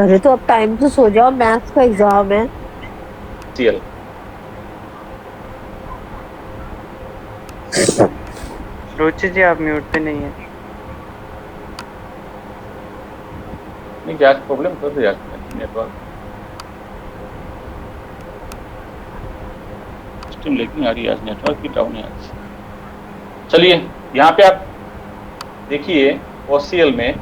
अरे तो अब टाइम से सो जाओ, मैथ्स का एग्जाम है। सीएल रुचि जी आप म्यूट पे नहीं है। नहीं, क्या प्रॉब्लम कर दिया नेटवर्क सिस्टम, लेकिन आ रही है आज, नेटवर्क की डाउन है आज। चलिए, यहाँ पे आप देखिए ओसीएल में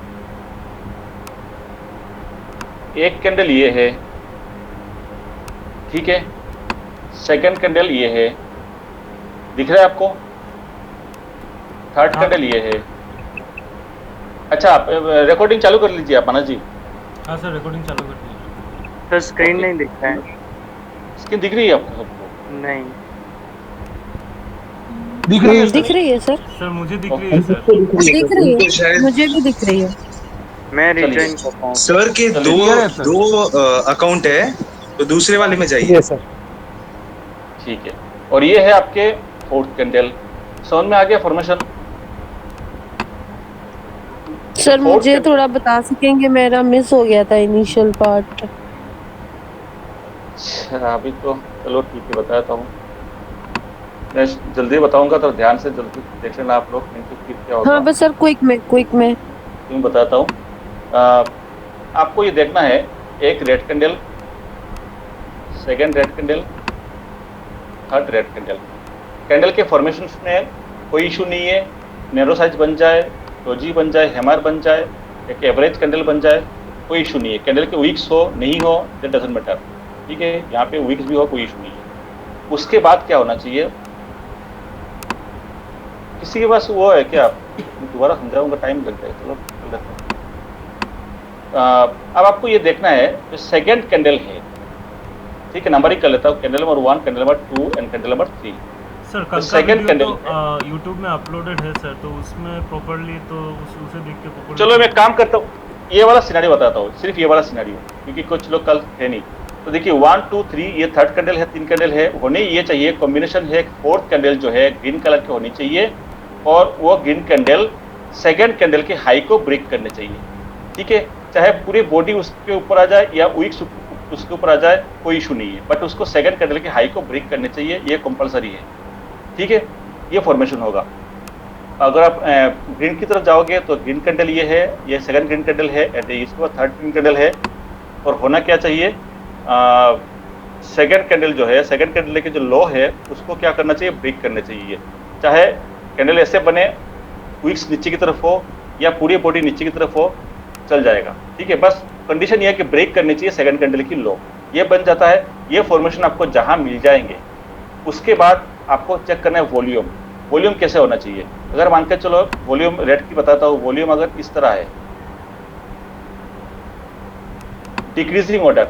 एक कैंडल ये है, ठीक है। सेकंड कैंडल ये है, दिख रहा है आपको। थर्ड कैंडल ये है। अच्छा, आप रिकॉर्डिंग चालू कर लीजिए आप, मनोज जी। हाँ सर, रिकॉर्डिंग चालू कर दीजिए। तो स्क्रीन ओके। नहीं दिख रहा है। स्क्रीन दिख रही है आपको सबको? नहीं दिख रही है दिख रही है सर। सर मुझे दिख रही है सर। दिख रही है, शायद मुझे भी दिख रही है। मैं चलिए। रिज्वाइन करता हूँ। सर के दो अकाउंट है, तो दूसरे वाले में जाइए। ठीक है, और ये है आपके फोर्थ कैंडल। समझ में आ गया फॉर्मेशन? सर मुझे थोड़ा बता सकेंगे, मेरा मिस हो गया था इनिशियल पार्ट। अच्छा, अभी तो चलो ठीक है, बताता हूँ। मैं जल्दी बताऊंगा तो ध्यान से जल्दी देख लेना आप लोग, क्या होगा। हाँ बस सर, क्विक में मैं बताता हूँ। आपको ये देखना है, एक red candle, second red candle, third red candle. Candle के फॉर्मेशन में कोई इशू नहीं है। नैरो साइज बन जाए, डोजी बन जाए, हैमर बन जाए, एक एवरेज कैंडल बन जाए, कोई इशू नहीं है। कैंडल के वीक्स हो नहीं हो, दैट डजंट मैटर, ठीक है। यहाँ पे वीक्स भी हो, कोई इशू नहीं है। उसके बाद क्या होना चाहिए, किसी के पास वो है क्या? दोबारा समझाऊंगा, टाइम लग जाएगा। चलो कर लेते हैं। अब आपको ये देखना है, जो सेकेंड कैंडल है, ठीक है, नंबर ही कर लेता हूँ। Candle number 1, candle number 2 and candle number 3। Sir कल का सेकंड वीडियो कैंडल तो यूट्यूब में अपलोडेड है सर, तो उसमें प्रॉपर्ली तो उसे देख के प्रॉपर्ली। चलो मैं काम करता हूँ, ये वाला सिनेरियो बताता हूँ, सिर्फ ये वाला सिनेरियो, क्योंकि कुछ लोग कल है नहीं। तो देखिए 1 2 3, ये थर्ड कैंडल है, 3 कैंडल है, होने ये चाहिए। कॉम्बिनेशन है, फोर्थ कैंडल जो है ग्रीन कलर की होनी चाहिए, और वो ग्रीन कैंडल सेकेंड कैंडल के हाई को ब्रेक करने चाहिए, ठीक है। चाहे पूरी बॉडी उसके ऊपर आ जाए या वीक्स उसके ऊपर आ जाए, कोई इशू नहीं है, बट उसको सेकेंड कैंडल के हाई को ब्रेक करने चाहिए, ये कंपलसरी है, ठीक है। ये फॉर्मेशन होगा। अगर आप ग्रीन की तरफ जाओगे तो ग्रीन कैंडल ये है, ये सेकंड ग्रीन कैंडल है, इसके बाद थर्ड ग्रीन कैंडल है। और होना क्या चाहिए, सेकंड कैंडल जो है, सेकंड कैंडल के जो लो है उसको क्या करना चाहिए, ब्रेक करना चाहिए। चाहे कैंडल ऐसे बने, विक्स नीचे की तरफ हो या पूरी बॉडी नीचे की तरफ हो, चल जाएगा, ठीक है। बस कंडीशन ये है कि ब्रेक करनी चाहिए सेकंड कैंडल की लो। ये बन जाता है। ये फॉर्मेशन आपको जहां मिल जाएंगे, उसके बाद आपको चेक करना है वॉल्यूम। वॉल्यूम कैसे होना चाहिए, अगर मान के चलो वॉल्यूम रेड की बताता हूँ। वॉल्यूम अगर इस तरह है, डिक्रीजिंग ऑर्डर,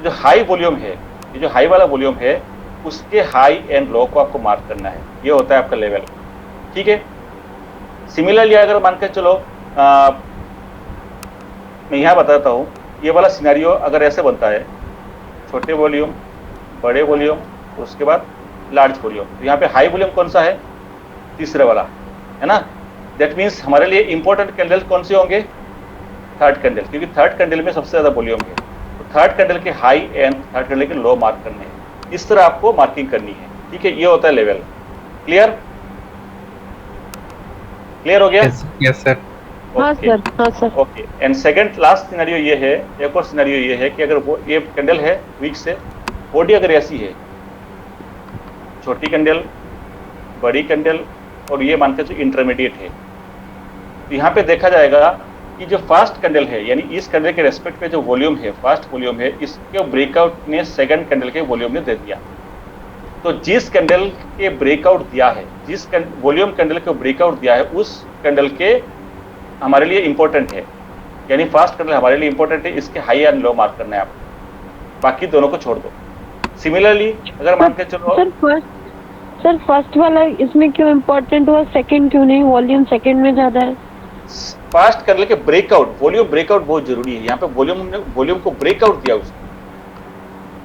जो हाई वॉल्यूम है, ये जो हाई वाला वॉल्यूम है, उसके हाई एंड लो को आपको मार्क करना है। ये होता है आपका लेवल, ठीक है। सिमिलरली अगर मान के चलो, मैं यहाँ बताता हूँ, ये वाला सिनेरियो अगर ऐसे बनता है, छोटे वॉल्यूम, बड़े वॉल्यूम, उसके बाद लार्ज वॉल्यूम। तो यहाँ पे हाई वॉल्यूम कौन सा है, तीसरे वाला है ना। दैट मीन्स हमारे लिए इंपॉर्टेंट कैंडल कौन से होंगे, थर्ड कैंडल, क्योंकि थर्ड कैंडल में सबसे ज्यादा वॉल्यूम है। तो थर्ड कैंडल के हाई एंड थर्ड कैंडल के लो मार्क करने हैं। इस तरह आपको मार्किंग करनी है, ठीक है। ये होता है लेवल। क्लियर? क्लियर हो गया? Yes sir. हाँ sir. Okay. And second last scenario ये है, एक और सिनेरियो ये है कि अगर वो ये कैंडल है वीक से, बॉडी अगर ऐसी है, छोटी कैंडल, बड़ी कैंडल, और ये मान के चलो इंटरमीडिएट है, तो यहाँ पे देखा जाएगा कि जो फास्ट कैंडल है, यानी इस कैंडल के रेस्पेक्ट पे जो वॉल्यूम है, फास्ट वॉल्यूम है, इसके ब्रेकआउट ने सेकंड कैंडल के वॉल्यूम ने दे दिया। तो जिस कैंडल के ब्रेकआउट दिया है, जिस वॉल्यूम कैंडल को ब्रेकआउट दिया है, उस कैंडल के हमारे लिए इंपॉर्टेंट है, यानी फास्ट कैंडल हमारे लिए इंपॉर्टेंट है। इसके हाई एंड लो मार्क करना है आपको, बाकी दोनों को छोड़ दो। सिमिलरली अगर मान के चलो, सर फर्स्ट वाला इसमें क्यों इम्पोर्टेंट हुआ, सेकंड क्यों नहीं? वॉल्यूम सेकंड में ज्यादा है। फास्ट कैंडल के ब्रेकआउट, वॉल्यूम ब्रेकआउट बहुत जरूरी है। यहाँ पे वॉल्यूम को ब्रेकआउट दिया उसने,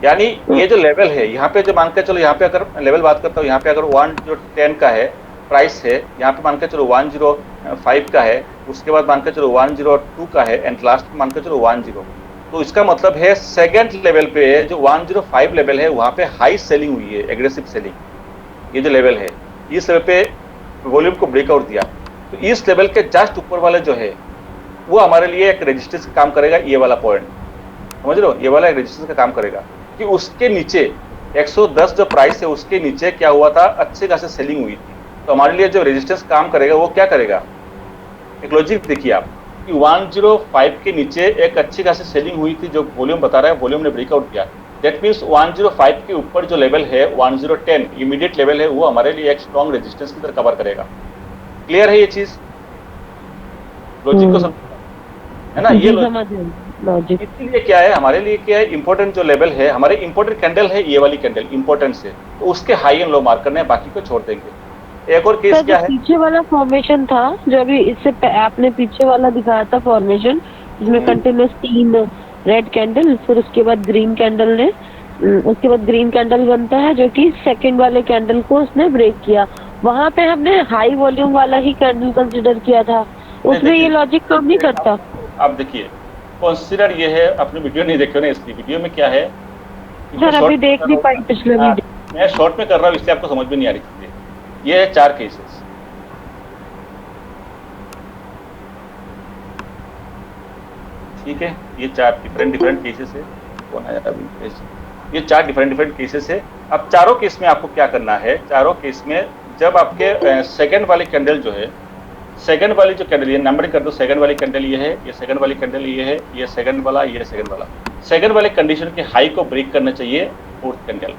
यानी ये जो लेवल है, यहाँ पे जो मान के चलो, यहाँ पे अगर लेवल बात करता हूँ, यहाँ पे अगर 110 का है प्राइस है, यहाँ पे मान के चलो 105 का है, उसके बाद मान के चलो 102 का है, एंड लास्ट मान के चलो 10। तो इसका मतलब है सेकंड लेवल पे जो 105 लेवल है वहां पे हाई सेलिंग हुई है, एग्रेसिव सेलिंग। ये जो लेवल है इस लेवल पे वॉल्यूम को ब्रेकआउट दिया, तो इस लेवल के जस्ट ऊपर वाले जो है वो हमारे लिए एक रेजिस्टेंस का काम करेगा। ये वाला पॉइंट समझ रहे हो, ये वाला एक रेजिस्टेंस का काम करेगा कि उसके नीचे 110 जो प्राइस है उसके नीचे क्या हुआ था, अच्छे खासे सेलिंग हुई थी। तो हमारे लिए जो रेजिस्टेंस काम करेगा वो क्या करेगा, एक लॉजिक देखिए आप कि 105 के नीचे एक अच्छी खासी सेलिंग हुई थी, जो वॉल्यूम बता रहा है वॉल्यूम ने ब्रेकआउट किया। दैट मीन्स 105 के ऊपर जो लेवल है 1010 इमीडिएट लेवल है, वो हमारे लिए एक स्ट्रॉन्ग रेजिस्टेंस की तरह कवर करेगा। क्लियर है ये चीज, लॉजिक को समझ है ना, ये लॉजिक। इसीलिए क्या है हमारे लिए, क्या है इंपॉर्टेंट जो लेवल है, हमारे इंपॉर्टेंट कैंडल है ये वाली कैंडल इंपॉर्टेंट से, तो उसके हाई एंड लो मार्क करने हैं, बाकी को छोड़ देंगे। एक और केस क्या है, पीछे वाला फॉर्मेशन था जो अभी इससे आपने पीछे वाला दिखाया था फॉर्मेशन, जिसमें कंटिन्यूस 3 रेड कैंडल, फिर उसके बाद ग्रीन कैंडल ने, उसके बाद ग्रीन कैंडल बनता है जो कि सेकंड वाले कैंडल को उसने ब्रेक किया। वहां पे हमने हाई वॉल्यूम वाला ही कैंडल कंसिडर किया था, उसमें ये लॉजिक काम नहीं करता। आप देखिए कंसीडर ये है, अपनी वीडियो नहीं देखे ना, इसकी वीडियो में क्या है सर अभी देख नहीं पाई पिछले वीडियो, मैं शॉर्ट में कर रहा हूँ इसलिए आपको समझ में नहीं आ रही चीजें। ये है 4 केसेस, ठीक है, ये 4 डिफरेंट केसेस है। कौन आया अभी, ये 4 डिफरेंट केसेस है। अब चारों केस में आपको क्या करना है, चारों केस में जब आपके सेकंड वाली कैंडल जो है, सेकंड वाली जो कैंडल, ये नंबरिंग कर दो, सेकंड वाली कैंडल ये है, ये सेकंड वाली कैंडल ये है, ये सेकंड वाला, ये सेकंड वाला, सेकंड वाले कंडीशन के हाई को ब्रेक करना चाहिए फोर्थ कैंडल,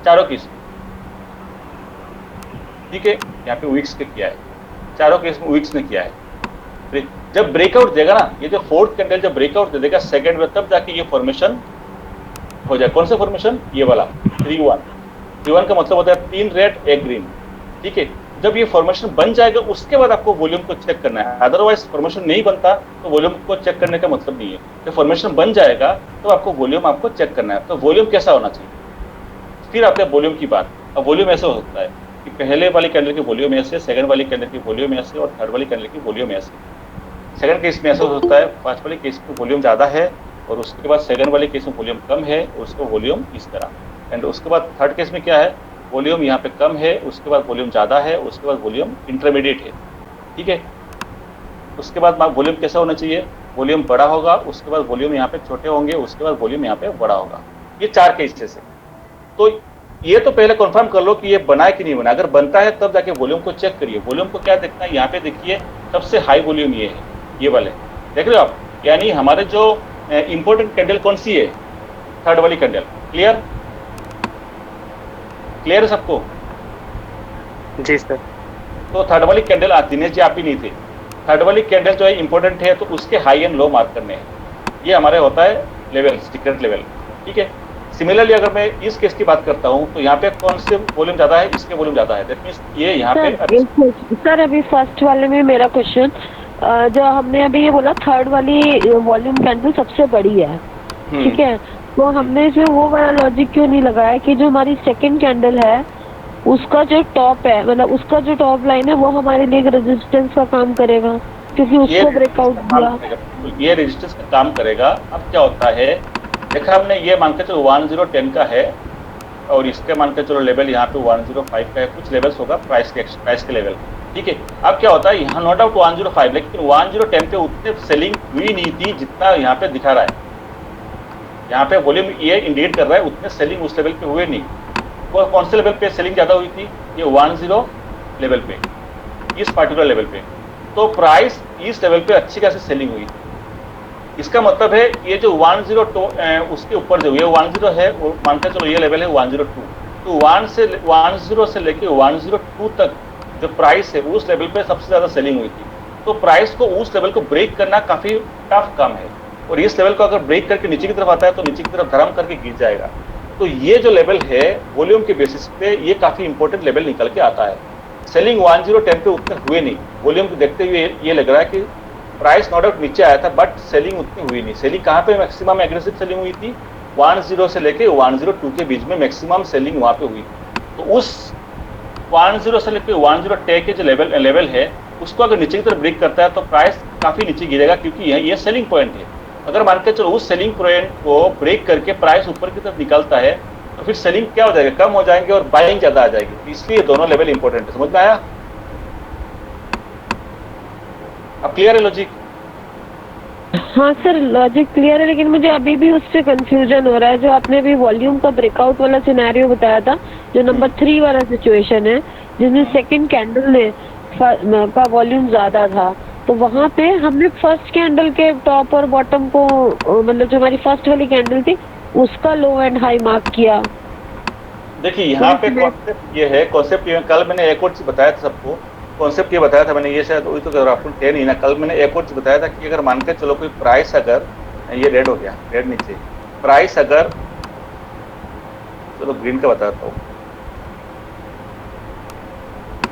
चारों केस, ठीक है। यहाँ पे वीक्स ने किया है, चारों केस में वीक्स ने किया है। जब ब्रेकआउट देगा ना, ये जो फोर्थ कैंडल जब ब्रेकआउट दे देगा सेकंड में, तब जाके ये फॉर्मेशन हो जाए। कौन सा फॉर्मेशन, ये वाला 3-1। 3-1 का मतलब होता है 3 रेड 1 ग्रीन, ठीक है। जब ये फॉर्मेशन बन जाएगा उसके बाद आपको वॉल्यूम को चेक करना है, अदरवाइज फॉर्मेशन नहीं बनता तो वॉल्यूम को चेक करने का मतलब नहीं है। जब फॉर्मेशन बन जाएगा तो आपको वॉल्यूम आपको चेक करना है। तो वॉल्यूम कैसा होना चाहिए, फिर आते हैं वॉल्यूम की बात। अब वॉल्यूम ऐसा होता है कि पहले वाली कैंडल की वॉल्यूम ऐसे, सेकंड वाली कैंडल की वॉल्यूम ऐसे और थर्ड वाली कैंडल की वॉल्यूम ऐसे। सेकंड केस में ऐसा होता है, फर्स्ट वाले केस में वॉल्यूम ज़्यादा है और उसके बाद सेकंड वाले केस में वॉल्यूम कम है, उसको वॉल्यूम इस तरह। एंड उसके बाद थर्ड केस में क्या है, वॉल्यूम यहाँ पे कम है, उसके बाद वॉल्यूम ज़्यादा है, उसके बाद वॉल्यूम इंटरमीडिएट है, ठीक है। उसके बाद वॉल्यूम कैसा होना चाहिए, वॉल्यूम बड़ा होगा, उसके बाद वॉल्यूम यहाँ पे छोटे होंगे, उसके बाद वॉल्यूम यहाँ पे बड़ा होगा। ये 4 केसेस है। तो ये तो पहले कंफर्म कर लो कि ये बना है कि नहीं बना। अगर बनता है तब जाके वॉल्यूम को चेक करिए। वॉल्यूम को क्या देखना है, यहाँ पे देखिए सबसे हाई वॉल्यूम ये है, ये वाले देख रहे हो आप, यानी हमारे जो इंपॉर्टेंट कैंडल कौन सी है, थर्ड वाली कैंडल। क्लियर, क्लियर है सबको? जी सर। तो थर्ड वाली कैंडल, दिनेश जी आप ही नहीं थे, थर्ड वाली कैंडल जो है इंपॉर्टेंट है, तो उसके हाई एंड लो मार्क करने हैं। ये हमारे होता है लेवल, सीक्रेट लेवल, ठीक है। सिमिलरली अगर मैं इस केस की बात करता हूँ तो यहाँ पे कौन से वॉल्यूम ज्यादा है, इसके वॉल्यूम ज्यादा है, दैट मींस ये यहाँ पे। सर अभी फर्स्ट वाले में मेरा क्वेश्चन, जो हमने अभी ये बोला थर्ड वाली वॉल्यूम कैंडल सबसे बड़ी है, ठीक है, तो हमने जो वो वाला लॉजिक क्यों नहीं लगाया कि जो हमारी सेकंड कैंडल है उसका जो टॉप है, मतलब उसका जो टॉप लाइन है वो हमारे लिए रेजिस्टेंस का काम करेगा, क्योंकि उसको ब्रेकआउट दिया, ये रेजिस्टेंस का काम करेगा। अब क्या होता है, देखा हमने ये मान के चलो 1010 का है और इसके मान के चलो लेवल यहाँ पे 105 का है, कुछ लेवल्स होगा प्राइस के लेवल, ठीक है। अब क्या होता है, यहाँ नॉट आउट 105, लेकिन 1010 पे उतने सेलिंग हुई नहीं थी जितना यहाँ पे दिखा रहा है। यहाँ पे वॉल्यूम ये इंडिकेट कर रहा है उतने सेलिंग उस लेवल पे हुए नहीं। वो कौन से लेवल पे सेलिंग ज्यादा हुई थी, ये 10 लेवल पे, इस पार्टिकुलर लेवल पे। तो प्राइस इस लेवल पे अच्छी खासी सेलिंग हुई। इसका मतलब है ये जो 102 उसके ऊपर जो ये 10 है, वो मानकर चलो ये लेवल है 102, तो 10 से लेके 102 तक जो प्राइस है उस लेवल पे सबसे ज्यादा सेलिंग हुई थी। तो प्राइस को उस लेवल को ब्रेक करना काफी टफ काम है, और इस लेवल को अगर ब्रेक करके नीचे की तरफ आता है तो नीचे की तरफ धर्म करके गिर जाएगा। तो ये जो लेवल है वॉल्यूम के बेसिस पे ये काफी इंपॉर्टेंट लेवल निकल के आता है। सेलिंग 1010 पे उतने हुए नहीं, वॉल्यूम को देखते हुए ये लग रहा है कि प्राइस नॉट आउट नीचे आया था, बट सेलिंग उतनी हुई नहीं। सेलिंग कहाँ पे मैक्सिमम एग्रेसिव सेलिंग हुई थी, 10 से लेके 102 के बीच में मैक्सिमम सेलिंग वहाँ पे हुई। तो उस 10 से लेके 102 के जो लेवल है उसको अगर नीचे की तरफ ब्रेक करता है तो प्राइस काफी नीचे गिरेगा, क्योंकि ये सेलिंग पॉइंट है। अगर मान के चलो उस सेलिंग पॉइंट को ब्रेक करके प्राइस ऊपर की तरफ निकलता है तो फिर सेलिंग क्या हो जाएगा, कम हो जाएंगे और बाइंग ज्यादा आ जाएगी। तो इसलिए दोनों लेवल इंपॉर्टेंट है। समझ में आया? अब क्लियर है लॉजिक? हाँ सर, लॉजिक क्लियर है, लेकिन मुझे अभी भी उससे कंफ्यूजन हो रहा है। जो आपने अभी वॉल्यूम का ब्रेकआउट वाला सिनेरियो बताया था, जो नंबर 3 वाला सिचुएशन है, जिसमें सेकंड कैंडल ने का वॉल्यूम ज्यादा था, तो वहाँ पे हमने फर्स्ट कैंडल के टॉप और बॉटम को, मतलब जो हमारी फर्स्ट वाली कैंडल थी उसका लो एंड हाई मार्क किया। देखिए यहाँ पे कॉन्सेप्ट ये है, कॉन्सेप्ट ये कल मैंने एक और चीज बताया था सबको, कॉन्सेप्ट ये बताया था मैंने, ये शायद वही तो आपको थे नहीं ना, कल मैंने एक और चीज बताया था कि अगर मान के चलो कोई प्राइस अगर, ये रेड हो गया, रेड नीचे, प्राइस अगर, चलो ग्रीन का बताता हूँ,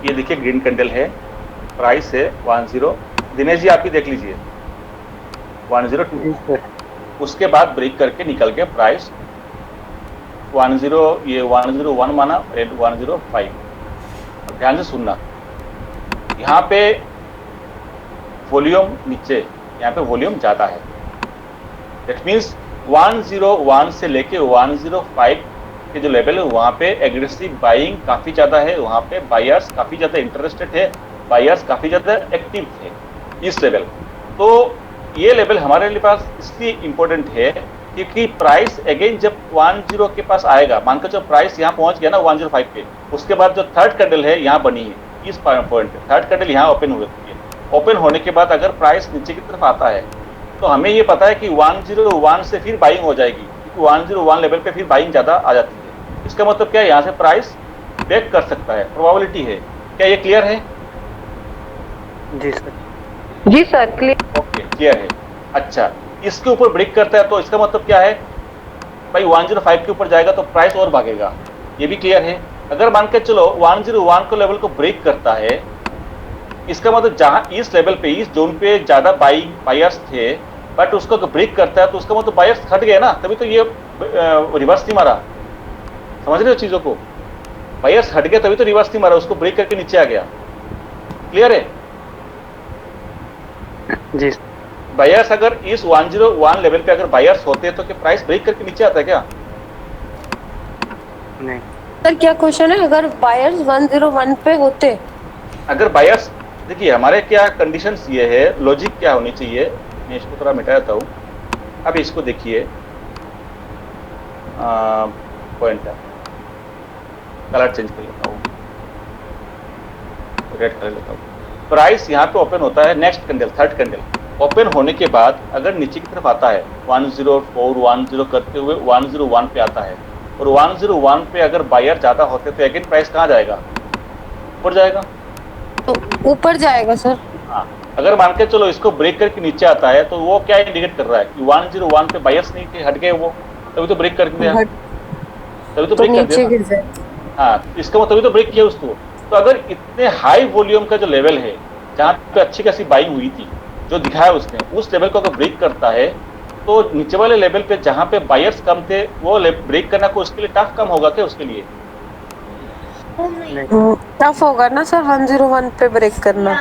ये देखिए ग्रीन कैंडल है, प्राइस है 10, दिनेश जी आप ही देख लीजिए 102, उसके बाद ब्रेक करके निकल के प्राइस 10, ये 101 माना, रेड 105। ध्यान से सुनना, यहाँ पे वॉल्यूम नीचे, यहाँ पे वॉल्यूम ज्यादा है। दैट मीन्स 101 से लेके 105 के जो लेवल है वहाँ पे एग्रेसिव बाइंग काफी ज्यादा है, वहाँ पे बायर्स काफी ज्यादा इंटरेस्टेड है, बायर्स काफी ज्यादा एक्टिव है इस लेवल। तो ये लेवल हमारे लिए पास इसलिए इम्पोर्टेंट है क्योंकि प्राइस अगेन जब 10 के पास आएगा, मानकर जब प्राइस यहाँ पहुंच गया ना 105 पे, उसके बाद जो थर्ड कैंडल है यहाँ बनी है इस पॉइंट पे, थर्ड कैंडल यहाँ ओपन हुई है, ओपन होने के बाद अगर प्राइस नीचे की तरफ आता है तो हमें ये पता है कि 101 से फिर बाइंग हो जाएगी, क्योंकि 101 लेवल पे फिर बाइंग ज्यादा आ जाती है। इसका मतलब क्या है, यहाँ से प्राइस ब्रेक कर सकता है, प्रोबेबिलिटी है। क्या ये क्लियर है? जी सर। जी सर, क्लियर। ओके, क्लियर है। अच्छा, इसके ऊपर ब्रेक करता है तो इसका मतलब क्या है भाई, 105 के ऊपर जाएगा तो प्राइस और भागेगा, ये भी क्लियर है। अगर मान के चलो 101 को लेवल को ब्रेक करता है, इसका मतलब जहां इस लेवल पे, इस जोन पे ज्यादा बायर्स थे, बट उसको ब्रेक करता है तो उसका मतलब बायर्स हट गए ना, तभी तो ये रिवर्स नहीं मारा। समझ रहे हो चीजों को? बायर्स हट गए तभी तो रिवर्स नहीं मारा, उसको ब्रेक करके नीचे आ गया। क्लियर है? जी। बायर्स अगर इस 101 लेवल पे अगर बायर्स होते तो क्या प्राइस ब्रेक करके नीचे आता है क्या? नहीं सर, क्या क्वेश्चन है? अगर बायर्स 101 पे होते, अगर बायर्स, देखिए हमारे क्या कंडीशंस ये है, लॉजिक क्या होनी चाहिए, मैं इसको थोड़ा मिटा देता हूँ। अब इसको देखिए, पॉइंट कलर चेंज कर लेता हूँ, रेड कर लेता हूँ। प्राइस यहाँ पे ओपन होता है, next candle, third candle open होने के बाद अगर नीचे की तरफ आता है 10410 करते हुए 101 पे आता है, और 101 पे अगर बायर ज्यादा होते तो अगेन प्राइस कहाँ जाएगा? ऊपर जाएगा। तो ऊपर जाएगा सर। हाँ, अगर मान के चलो इसको ब्रेक करके नीचे आता है तो वो क्या इंडिकेट कर रहा है कि 101 पे बायर्स नहीं थे, हट गए वो, तभी तो ब्रेक कर दिया, तभी तो ब्रेक कर दिया। हाँ, इसका मतलब तभी तो ब्रेक किया उसको। तो अगर इतने हाई वॉल्यूम का जो लेवल है जहाँ पे अच्छी खासी बाइंग हुई थी, जो दिखाया उसने, उस लेवल को अगर ब्रेक करता है तो नीचे वाले लेवल पे जहाँ पे बायर्स कम थे वो ब्रेक करना को उसके लिए टफ कम होगा क्या? उसके लिए टफ होगा ना सर 101 पे ब्रेक करना।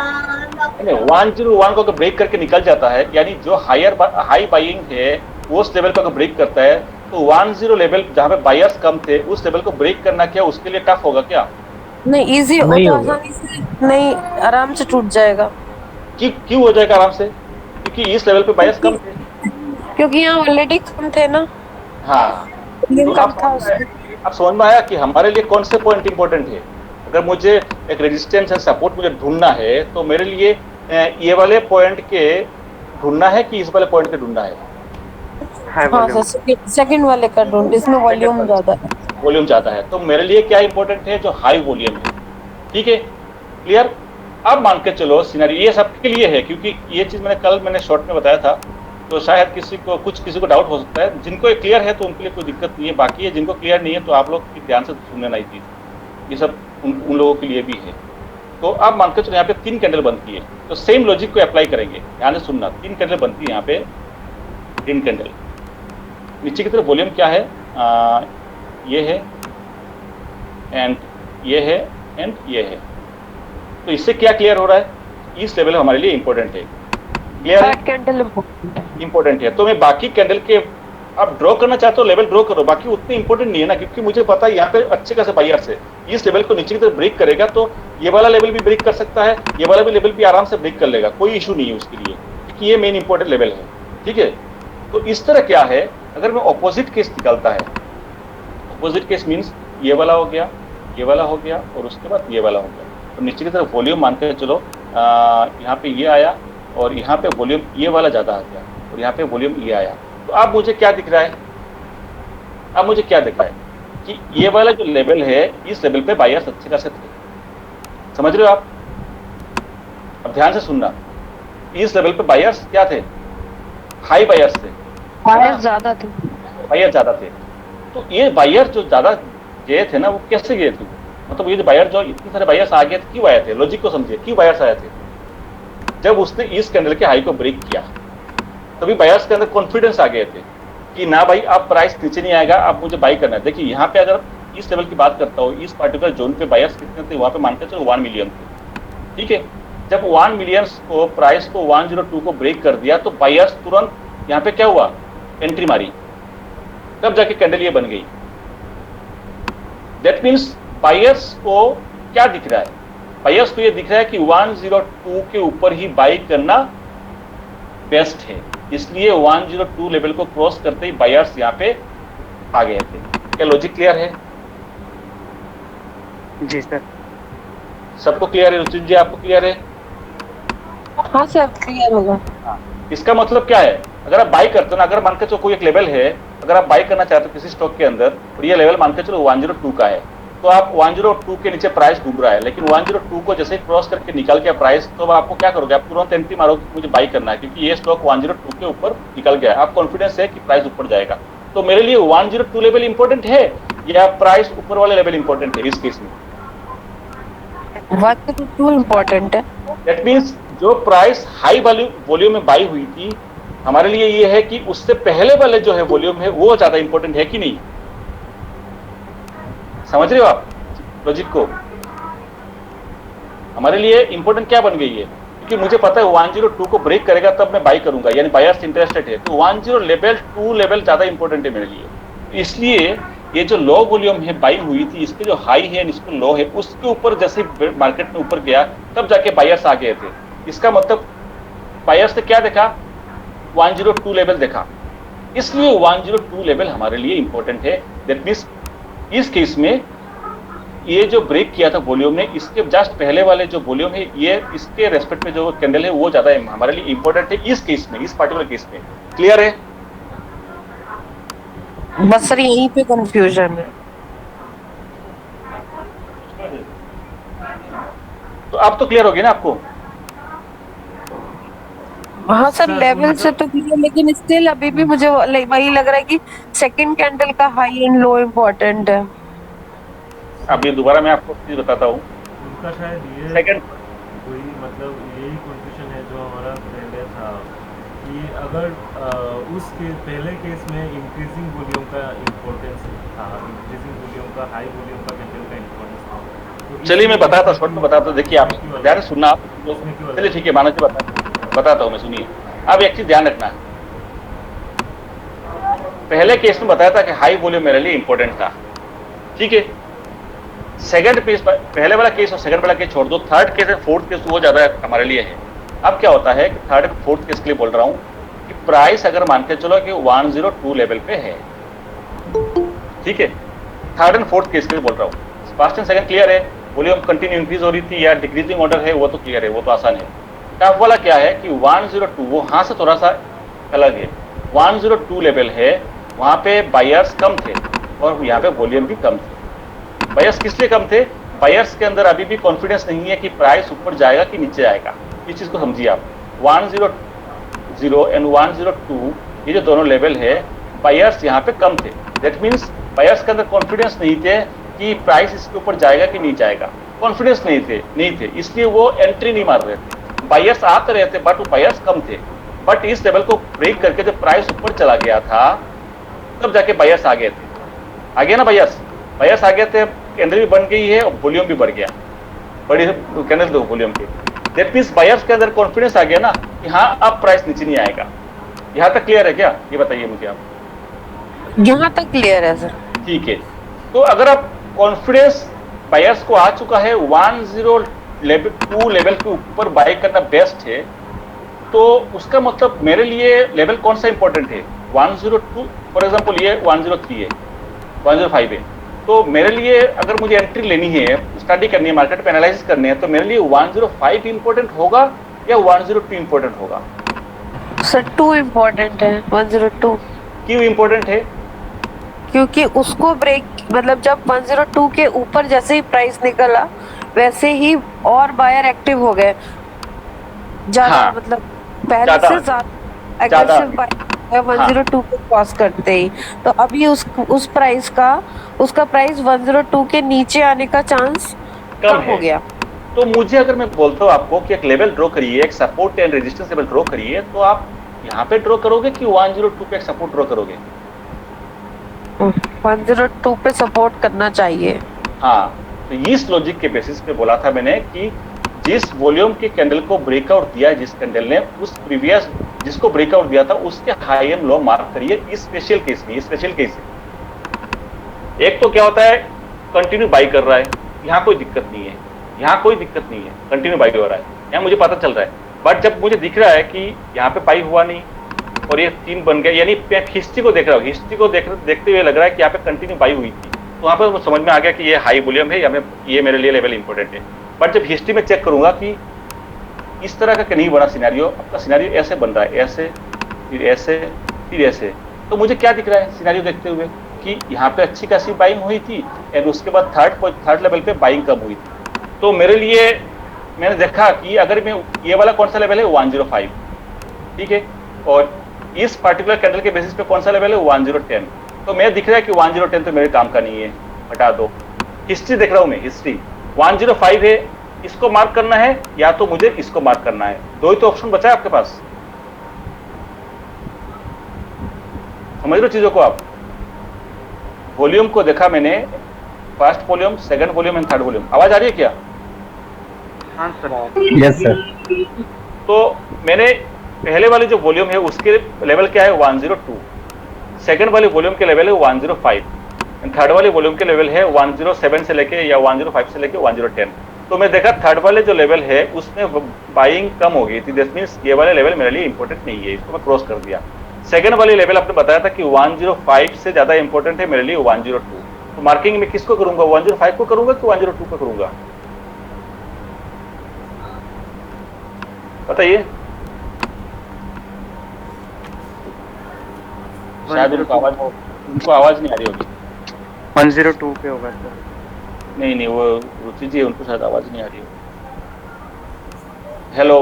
101 को अगर ब्रेक करके निकल जाता है, यानी जो हाई बाइंग है वो उस लेवल को अगर ब्रेक करता है तो 10 लेवल जहाँ पे बायर्स कम थे उस लेवल को ब्रेक करना क्या उसके लिए टफ होगा क्या? नहीं, इजी नहीं होगा, आसानी से नहीं, आराम से टूट जाएगा। क्यों हो जाएगा आराम से? क्योंकि इस लेवल पे बायर्स कम थे, क्योंकि यहाँ ऑलरेडी कम थे ना। हाँ, तो कम था उसमें। अब समझ में आया कि हमारे लिए कौन से पॉइंट इंपॉर्टेंट है। अगर मुझे एक रेजिस्टेंस एंड सपोर्ट मुझे ढूंढना है तो मेरे लिए ये वाले पॉइंट के ढूंढना है कि इस वाले पॉइंट के ढूंढना है? हाँ सर, सेकंड वाले का ढूंढ, इसमें वॉल्यूम ज्यादा है। वॉल्यूम ज्यादा है, तो मेरे लिए क्या इंपॉर्टेंट है? जो हाई वॉल्यूम है। ठीक है, क्लियर? अब मान के चलो सिनेरियो ये सबके लिए है, क्योंकि ये चीज मैंने शॉर्ट में बताया था, तो शायद किसी को डाउट हो सकता है। जिनको क्लियर है तो उनके लिए कोई दिक्कत नहीं है, बाकी है जिनको क्लियर नहीं है तो आप लोग ध्यान से सुन लेना, ये सब उन लोगों के लिए भी है। तो अब मान के चलो यहाँ पे 3 कैंडल बनती है, तो सेम लॉजिक को अप्लाई करेंगे। ध्यान से सुनना, 3 कैंडल बनती है यहाँ पे, ग्रीन कैंडल। नीचे की तरफ वॉल्यूम क्या है? ये है एंड ये है एंड ये है। तो इससे क्या क्लियर हो रहा है? इस लेवल हमारे लिए इंपॉर्टेंट है। क्लियर है? थर्ड कैंडल इंपॉर्टेंट है। तो मैं बाकी कैंडल के आप ड्रॉ करना चाहते हो लेवल ड्रॉ करो, बाकी उतने इंपॉर्टेंट नहीं है ना, क्योंकि मुझे पता है यहाँ पे अच्छे खासे बायर्स है। इस लेवल को नीचे की तरफ ब्रेक करेगा तो ये वाला लेवल भी ब्रेक कर सकता है, ये वाला भी लेवल भी आराम से ब्रेक कर लेगा, कोई इशू नहीं है उसके लिए, क्योंकि ये मेन इंपॉर्टेंट लेवल है। ठीक है, तो इस तरह क्या है, अगर मैं ऑपोजिट केस निकालता है, ऑपोजिट केस मीन्स ये वाला हो गया, ये वाला हो गया और उसके बाद ये वाला हो गया, तो नीचे की तरफ वॉल्यूम मान के चलो यहाँ पे ये आया और यहाँ पे वॉल्यूम ये वाला ज्यादा आ गया और यहाँ पे वॉल्यूम ये आया। तो अब मुझे क्या दिख रहा है, अब मुझे क्या दिख रहा है कि ये वाला जो लेवल है, इस लेवल पे बायर्स अच्छे खासे थे। समझ रहे हो आप? अब ध्यान से सुनना, इस लेवल पे बायर्स क्या थे, हाई बायर्स थे, बायर्स ज्यादा थे, बायर ज्यादा थे। तो ये बायर जो ज्यादा गए थे ना, वो कैसे गए थे, मतलब ये जो बायर जो इतने सारे बायर्स आ गए थे, क्यों आए थे, लॉजिक को समझिए, क्यों बायर्स आए थे। जब उसने इस कैंडल के हाई को ब्रेक किया तभी बायर्स के अंदर कॉन्फिडेंस आ गए थे कि ना भाई अब प्राइस नीचे नहीं आएगा, अब मुझे बाई करना है। देखिए यहाँ पे अगर इस लेवल की बात करता हूँ, इस पार्टिकुलर जोन पे बायर्स कितने थे, वहां पे मानते चलो 1 मिलियन थे। ठीक है, जब 1 मिलियन को प्राइस को 102 को ब्रेक कर दिया तो बायर्स तुरंत यहाँ पे क्या हुआ, एंट्री मारी, तब जाके कैंडल ये बन गई। दैट मीन्स बायर्स को क्या दिख रहा है, बायर्स को ये दिख रहा है कि 102 के ऊपर ही बाई करना बेस्ट है, इसलिए 102 लेवल को क्रॉस करते ही बायर्स यहाँ पे आ गए थे। क्या लॉजिक क्लियर है? जी सर। सबको क्लियर है? रुचित जी आपको क्लियर है? हाँ सर क्लियर होगा। इसका मतलब क्या है, अगर आप बाई करते हो ना, अगर मान के चलो कोई एक लेवल है, अगर आप बाई करना चाहते हो किसी स्टॉक के अंदर और ये लेवल मान के चलो 102 का है, तो आप 102 के नीचे प्राइस डूब रहा है, लेकिन 102 को जैसे क्रॉस करके निकल के प्राइस, तो आपको क्या करोगे, आप तुरंत एंट्री मारोगे, मुझे बाई करना है क्योंकि ये स्टॉक 102 के ऊपर निकल गया है, आप कॉन्फिडेंस है कि प्राइस ऊपर जाएगा। तो मेरे लिए 102 लेवल इंपॉर्टेंट है या प्राइस ऊपर वाले लेवल इंपॉर्टेंट है? इस केस में 102 इम्पोर्टेंट है। दैट मीन्स जो प्राइस हाई वॉल्यूम में बाई हुई थी, हमारे लिए ये है कि उससे पहले वाले जो है वॉल्यूम है वो ज्यादा इंपॉर्टेंट है कि नहीं? समझ रहे हो आप लॉजिक को? हमारे लिए इंपॉर्टेंट क्या बन गई है, क्योंकि मुझे पता है 102 को ब्रेक करेगा तब मैं बाई करूंगा, यानी बायर्स इंटरेस्टेड है, तो 10 लेवल ज्यादा इंपॉर्टेंट है मेरे लिए। इसलिए ये जो लो वॉल्यूम है बाई हुई थी, इसके जो हाई है इसको लो है, उसके ऊपर जैसे मार्केट में ऊपर गया तब जाके बायर्स आ गए थे। इसका मतलब बायर्स ने क्या देखा, 102 लेवल देखा, इसलिए 102 लेवल हमारे लिए इंपॉर्टेंट है। दैट मीन्स इस केस में ये जो ब्रेक किया था वॉल्यूम ने, इसके जस्ट पहले वाले जो वॉल्यूम है, ये इसके रेस्पेक्ट में जो कैंडल है वो ज्यादा हमारे लिए इंपॉर्टेंट है इस केस में, इस पार्टिकुलर केस में। क्लियर है? बस सर यहीं पे कंफ्यूजन है। तो अब तो क्लियर हो गया ना आपको? हाँ सर लेवल से तो क्लियर, लेकिन स्टिल अभी भी मुझे वही लग रहा है कि सेकंड कैंडल का हाई एंड लो इम्पोर्टेंट है। अब ये दोबारा मैं आपको चीज बताता हूँ। उनका शायद ये सेकंड कोई मतलब यही कंफ्यूजन है जो हमारा पहले था कि अगर उसके पहले केस में इंक्रीजिंग वॉल्यूम का इम्पोर्टेंस था, इंक्रीजिंग वॉल्यूम का, हाई वॉल्यूम का कैंडल का इम्पोर्टेंस था। तो चलिए मैं बताता हूँ, शॉर्ट में बताता हूँ। देखिए आप ध्यान से सुनना आप, चलिए ठीक है, मानो जी बताता हूँ मैं, सुनिए। अब एक चीज ध्यान रखना, पहले केस में बताया था कि हाई वॉल्यूम मेरे लिए इंपॉर्टेंट था, ठीक है। सेकंड केस, पहले वाला केस और सेकंड वाला केस छोड़ दो, थर्ड केस और फोर्थ केस वो ज्यादा हमारे लिए है। अब क्या होता है कि थर्ड फोर्थ केस के लिए बोल रहा हूं कि प्राइस अगर मान के चलो कि 102 लेवल पे है, ठीक है, थर्ड एंड फोर्थ केस के लिए बोल रहा हूँ। फर्स्ट एंड सेकंड क्लियर है, वॉल्यूम कंटिन्यू इंक्रीज हो रही थी या डिक्रीजिंग ऑर्डर है, वो तो क्लियर है, वो तो आसान है। टफ वाला क्या है कि 102 वो हाँ से थोड़ा सा अलग है। 102 लेवल है, वहां पे बायर्स कम थे और यहाँ पे वॉल्यूम भी कम थे। बायर्स किस लिए कम थे? बायर्स के अंदर अभी भी कॉन्फिडेंस नहीं है कि प्राइस ऊपर जाएगा कि नीचे आएगा। इस चीज को समझिए आप। 100 एंड 102 ये जो दोनों लेवल है, बायर्स यहाँ पे कम थे। दैट मीन्स बायर्स के अंदर कॉन्फिडेंस नहीं थे कि प्राइस इसके ऊपर जाएगा कि नहीं जाएगा, कॉन्फिडेंस नहीं थे, इसलिए वो एंट्री नहीं मार रहे थे। बायर्स आते रहे थे बट वो बायर्स कम थे। बट इस लेवल को ब्रेक करके जब प्राइस ऊपर चला गया था तब जाके बायर्स आ गए थे। आ गया ना बायर्स आ गए थे, कैंडल भी बन गई है और वॉल्यूम भी बढ़ गया, बड़ी कैंडल दो वॉल्यूम के। दैट मींस बायर्स के अंदर कॉन्फिडेंस आ गया ना कि हाँ अब प्राइस नीचे नहीं आएगा। यहाँ तक क्लियर है क्या, ये बताइए मुझे आप। यहाँ तक क्लियर है सर। ठीक है, तो अगर आप कॉन्फिडेंस बायर्स को आ चुका है 102 लेवल के ऊपर बाय करना बेस्ट है, तो उसका मतलब मेरे लिए लेवल कौन सा इंपॉर्टेंट है, 102 फॉर एग्जांपल ये 103 है, 105 है, तो मेरे लिए अगर मुझे एंट्री लेनी है, स्टडी करनी है, मार्केट पे एनालिसिस करनी है, तो मेरे लिए 105 इंपॉर्टेंट होगा या 102 इंपॉर्टेंट होगा? सर 2 इम्पोर्टेंट है, 102 क्यों इंपॉर्टेंट है? क्योंकि उसको ब्रेक मतलब जब 102 के ऊपर जैसे ही प्राइस निकला वैसे ही और बायर एक्टिव हो गए ज्यादा, हाँ, मतलब पहले ज्यादा, से ज्यादा एग्रेसिव बायर 102 को क्रॉस करते ही, तो अभी उस प्राइस का उसका प्राइस 102 के नीचे आने का चांस कम हो गया। तो मुझे अगर मैं बोलता हूँ आपको कि एक लेवल ड्रॉ करिए, एक support and resistance level draw करिए, तो आप यहाँ पे ड्रॉ करोगे कि 102 पे एक सपोर्ट ड्रॉ करोगे? 102 पे सपोर्ट करना चाहिए। हाँ, तो इस लॉजिक के बेसिस पे बोला था मैंने कि जिस वॉल्यूम के कैंडल को ब्रेकआउट दिया, जिस कैंडल ने उस प्रीवियस जिसको ब्रेकआउट दिया था उसके हाई एंड लो मार्क करिए। इस स्पेशल केस में, स्पेशल केस है, एक तो क्या होता है कंटिन्यू बाई कर रहा है, यहाँ कोई दिक्कत नहीं है, यहाँ कोई दिक्कत नहीं है, कंटिन्यू बाई हो रहा है, यहाँ मुझे पता चल रहा है। बट जब मुझे दिख रहा है कि यहाँ पे बाई हुआ नहीं और ये 3 बन गया, यानी हिस्ट्री को देख रहा हूँ, हिस्ट्री को देखते हुए लग रहा है कि यहाँ पे कंटिन्यू बाई हुई थी, तो वहाँ पर समझ में आ गया कि ये हाई वॉल्यूम है या ये मेरे लिए लेवल इंपॉर्टेंट है। बट जब हिस्ट्री में चेक करूंगा कि इस तरह का नहीं बना सिनेरियो, आपका सिनेरियो ऐसे बन रहा है, ऐसे फिर ऐसे फिर ऐसे, तो मुझे क्या दिख रहा है सिनेरियो देखते हुए कि यहाँ पे अच्छी खासी बाइंग हुई थी और उसके बाद थर्ड लेवल पे बाइंग कम हुई थी। तो मेरे लिए मैंने देखा कि अगर मैं ये वाला कौन सा लेवल है 105, ठीक है, और इस पर्टिकुलर कैंडल के बेसिस पे कौन सा लेवल है 1010, तो मैं दिख रहा है कि 1010 तो मेरे काम का नहीं है, हटा दो। हिस्ट्री देख रहा हूं मैं, हिस्ट्री 105 है, इसको मार्क करना है या तो मुझे इसको मार्क करना है, दो ही तो ऑप्शन बचा है आपके पास। समझ लो चीजों को आप। वॉल्यूम को देखा मैंने, first volume, second volume and third volume. आवाज आ रही है क्या? हाँ सर। Yes sir. तो मैंने पहले वाली जो वॉल्यूम है उसके लेवल क्या है 102, सेकंड वाले वॉल्यूम के लेवल है 105, थर्ड वाले वॉल्यूम के लेवल है 107 से लेके या 105 से लेके 1010। तो मैं देखा थर्ड वाले जो लेवल है उसमें बाइंग कम हो गई थी, दैट मींस ये वाले लेवल मेरे लिए इंपॉर्टेंट नहीं है, इसको मैं क्रॉस कर दिया। सेकंड वाले लेवल आपने बताया था कि 105 से ज्यादा इंपॉर्टेंट है मेरे लिए 102, तो मार्किंग में किसको करूंगा, 105 को करूंगा कि 102 को करूंगा, बताइए। शायद उनको आवाज नहीं आ रही होगी। 102 पे होगा सर। नहीं, वो रुचि जी उनको शायद आवाज नहीं आ रही होगी। हेलो,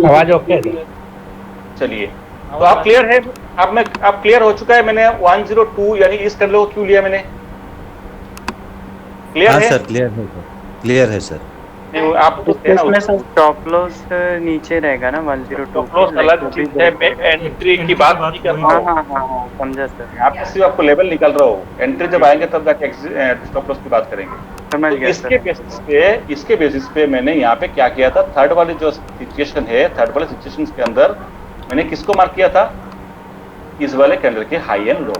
आवाज ओके है? चलिए, तो आप क्लियर है, आप क्लियर हो चुका है। मैंने 102 यानी इस कैंडल को क्यों लिया मैंने, क्लियर है? सर क्लियर है सर, क्लियर है सर। नहीं, आप तो थे ना इसमें सर स्टॉप लॉस नीचे रहेगा ना 102। स्टॉप लॉस अलग चीज है, मैं एंट्री की बात नहीं कर रहा हूं। हाँ समझा सर। यहाँ पे सिर्फ आपको लेवल निकल रहा हो, एंट्री जब आएंगे तब जाके स्टॉप लॉस की बात करेंगे। समझ तो गया सर। इसके बेसिस पे मैंने यहाँ पे क्या किया था, थर्ड वाली जो सिचुएशन है, थर्ड वाले सिचुएशन के अंदर मैंने किसको मार्क किया था, इस वाले कैंडल के हाई एंड लो।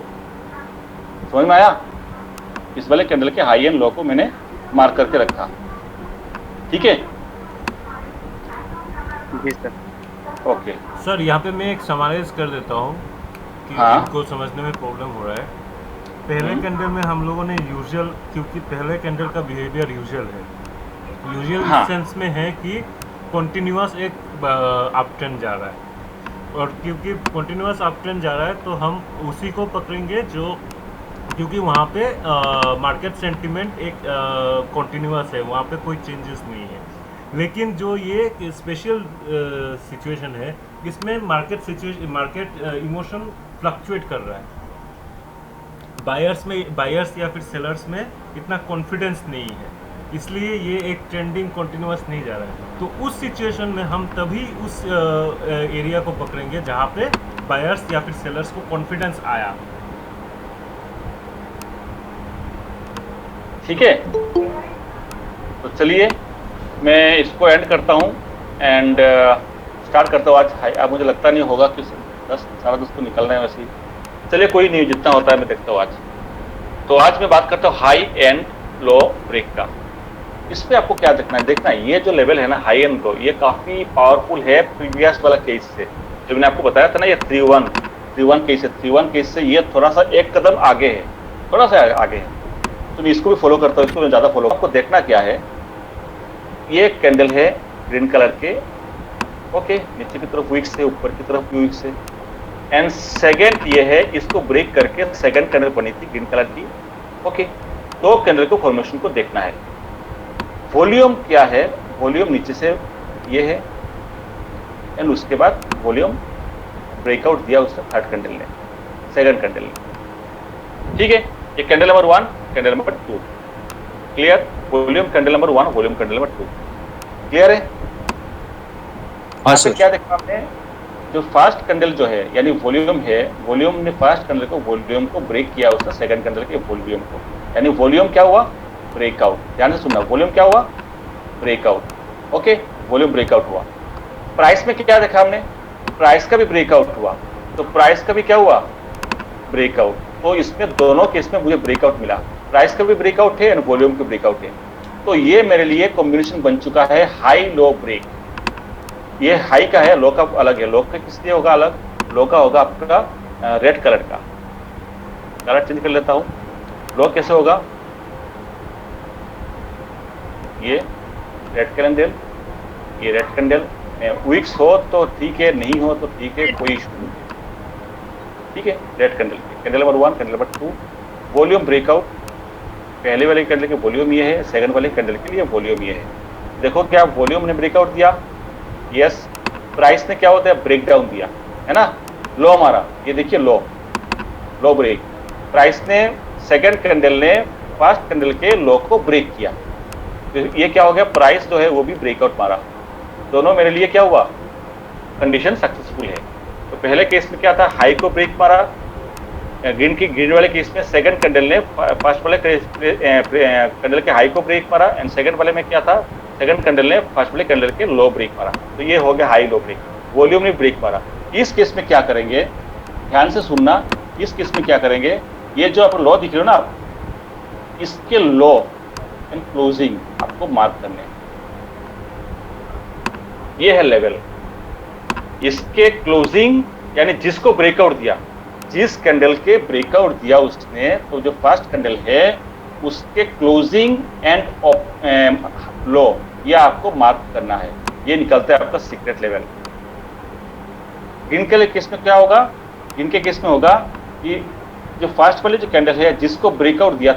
समझ में आया? इस वाले कैंडल के हाई एंड लो को मैंने मार्क करके रखा, ठीक है? जी सर। ओके सर, यहाँ पे मैं एक समराइज कर देता हूँ कि हाँ। इनको समझने में प्रॉब्लम हो रहा है। पहले कैंडल में हम लोगों ने यूजुअल, क्योंकि पहले कैंडल का बिहेवियर यूजुअल है, यूजुअल हाँ। सेंस में है कि कॉन्टिन्यूअस एक अप ट्रेंड जा रहा है, और क्योंकि कॉन्टिन्यूअस अप ट्रेंड जा रहा है तो हम उसी को पकड़ेंगे जो, क्योंकि वहाँ पे मार्केट सेंटिमेंट एक कॉन्टिन्यूअस है, वहाँ पे कोई चेंजेस नहीं है। लेकिन जो ये स्पेशल सिचुएशन है, इसमें मार्केट इमोशन फ्लक्चुएट कर रहा है, बायर्स या फिर सेलर्स में इतना कॉन्फिडेंस नहीं है, इसलिए ये एक ट्रेंडिंग कॉन्टिन्यूअस नहीं जा रहा है। तो उस सिचुएशन में हम तभी उस एरिया को पकड़ेंगे जहाँ पे बायर्स या फिर सेलर्स को कॉन्फिडेंस आया। ठीक है, तो चलिए मैं इसको एंड करता हूँ एंड स्टार्ट करता हूँ आज हाई। अब मुझे लगता नहीं होगा कि 10 10:30 तो निकलना है वैसे ही। चलिए कोई नहीं, जितना होता है मैं देखता हूँ आज। तो आज मैं बात करता हूँ हाई एंड लो ब्रेक का। इस पे आपको क्या देखना है, ये जो लेवल है ना हाई एंड लो, ये काफी पावरफुल है प्रीवियस वाला केस से। जो मैंने आपको बताया था ना, ये 3-1 केस है, 3-1 केस से ये थोड़ा सा एक कदम आगे है, थोड़ा सा आगे है। तो मैं इसको भी फॉलो करता हूँ, इसको मैं ज्यादा फॉलो। आपको देखना क्या है, ये कैंडल है ग्रीन कलर के, ओके, नीचे की तरफ वीक्स है, ऊपर की तरफ वीक्स है। एंड सेकेंड ये है, इसको ब्रेक करके सेकेंड कैंडल बनी थी ग्रीन कलर की, ओके। दो कैंडल को फॉर्मेशन को देखना है। वॉल्यूम क्या है, वॉल्यूम नीचे से ये है, एंड उसके बाद वॉल्यूम ब्रेकआउट दिया उसने थर्ड कैंडल ने, सेकंड कैंडल ने, ठीक है। ये candle number 1, candle number 2, clear. Volume candle number 1, volume candle number 2, clear है। हाँ सर। क्या देखा आपने, जो फर्स्ट कैंडल जो है यानी वॉल्यूम है, वॉल्यूम ने फर्स्ट कैंडल को वॉल्यूम को ब्रेक किया उसने सेकंड कैंडल के वॉल्यूम को, यानी वॉल्यूम क्या हुआ, ब्रेकआउट। ध्यान से सुनना, वॉल्यूम क्या हुआ, ब्रेकआउट, ओके, वॉल्यूम ब्रेकआउट हुआ। प्राइस में क्या देखा हमने, प्राइस का भी ब्रेकआउट हुआ, तो प्राइस का भी क्या हुआ, ब्रेकआउट। तो इसमें दोनों केस में मुझे ब्रेकआउट मिला, प्राइस का भी ब्रेकआउट है और वॉल्यूम का ब्रेकआउट है। तो ये मेरे लिए कॉम्बिनेशन बन चुका है हाई लो ब्रेक। ये हाई का है, लो का अलग है। लो का किस लिए होगा अलग, लो का होगा आपका रेड कलर का। कलर चेंज कर लेता हूं, लो कैसे होगा, ये रेड कैंडल, ये रेड कैंडल। वीक्स हो तो ठीक है, नहीं हो तो ठीक है, कोई इशू नहीं, ठीक है। Red candle, candle number 1, candle number 2, volume breakout. पहले वाले कैंडल के वॉल्यूम ये है, सेकंड वाले कैंडल के लिए वॉल्यूम ये है। देखो क्या वॉल्यूम ने ब्रेकआउट दिया, यस। प्राइस ने क्या होता है, ब्रेक डाउन दिया, है ना, लो हमारा, ये देखिए लो ब्रेक। प्राइस ने सेकंड कैंडल ने फर्स्ट कैंडल के लो को ब्रेक किया, तो ये क्या हो गया, प्राइस जो है वो भी ब्रेकआउट मारा। दोनों मेरे लिए क्या हुआ, कंडीशन सक्सेसफुल है। तो पहले केस में क्या था, हाई को ब्रेक मारा ग्रीन वाले केस में, सेकंड कैंडल ने फर्स्ट वाले कैंडल के हाई को ब्रेक मारा, एंड सेकंड वाले में क्या था, सेकंड कैंडल ने फर्स्ट वाले कैंडल के लो ब्रेक मारा। तो ये हो गया हाई लो ब्रेक, वॉल्यूम ने ब्रेक मारा। इस केस में क्या करेंगे, ध्यान से सुनना, इस केस में क्या करेंगे, ये जो आप लो दिख रहे हो ना, इसके लो एंड क्लोजिंग आपको मार्क करने हैं। ये है लेवल, इसके क्लोजिंग यानी जिसको ब्रेकआउट दिया, जिस कैंडल के ब्रेकआउट दिया उसने, तो जो फर्स्ट कैंडल है उसके क्लोजिंग एंड लो ये आपको मार्क करना है। ये निकलता है आपका सीक्रेट लेवल। इनके लिए केस में क्या होगा, इनके केस में होगा कि जो फर्स्ट वाली जो कैंडल है जिसको ब्रेकआउट दिया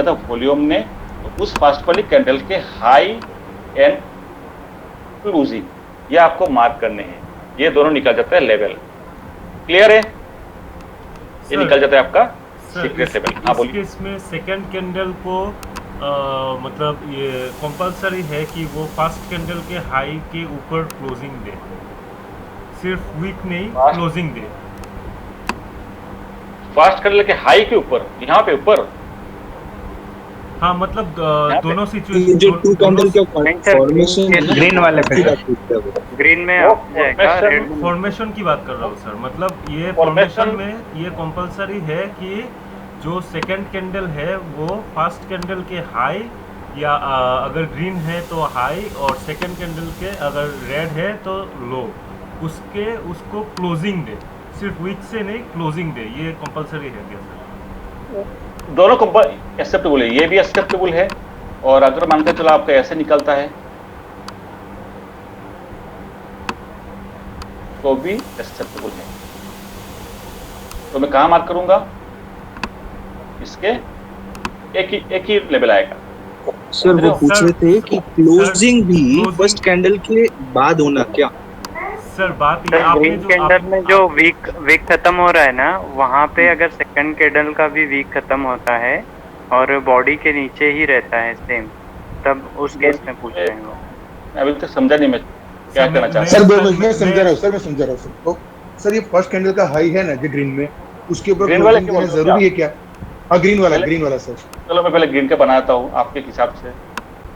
था वॉल्यूम ने, तो उस फर्स्ट वाली कैंडल के हाई एंड क्लोजिंग ये आपको मार्क करने हैं। ये दोनों निकल जाता है लेवल, क्लियर है। ये निकल जाता है आपका सीक्रेट लेवल। हाँ बोलिए। इसमें सेकंड कैंडल को मतलब ये कंपलसरी है कि वो फर्स्ट कैंडल के हाई के ऊपर क्लोजिंग दे, सिर्फ वीक नहीं क्लोजिंग दे। फर्स्ट कैंडल के हाई के ऊपर, यहाँ पे ऊपर, हाँ मतलब दोनों सिचुएशन, जो टू कैंडल के फॉर्मेशन ग्रीन वाले पे ग्रीन में आप जाएगा, रेड फॉर्मेशन की बात कर रहा हूँ सर। मतलब ये फॉर्मेशन में ये कंपलसरी है कि जो सेकंड कैंडल है वो फर्स्ट कैंडल के हाई या अगर ग्रीन है तो हाई, और सेकंड कैंडल के अगर रेड है तो लो, उसको क्लोजिंग दे, सिर्फ वीक से नहीं क्लोजिंग दे। ये कंपलसरी है क्या सर? दोनों एक्सेप्टेबल है, ये भी एक्सेप्टेबल है। और अगर मानकर चलो आपका ऐसे निकलता है तो भी एक्सेप्टेबल है। तो मैं कहाँ मार्क करूंगा, इसके एक ही लेवल आएगा। सर वो पूछ रहे थे कि क्लोजिंग भी फर्स्ट कैंडल के बाद होना क्या? सर बात ये आपने ग्रीन जो कैंडल में जो वीक खत्म हो रहा है ना, वहाँ पे अगर सेकंड कैंडल का भी वीक खत्म होता है और बॉडी के नीचे ही रहता है सेम, तब उस केस में पूछ रहे हैं वो। अभी तक समझा नहीं मैं क्या कहना चाहता सर। मैं समझा रहा हूँ सर। तो सर ये फर्स्ट कैंडल का हाई है ना जो ग्रीन में, उसके ऊपर क्लोजिंग देना जरूरी है क्या? हाँ ग्रीन वाला सर। चलो मैं पहले ग्रीन का बनाता हूँ आपके हिसाब से।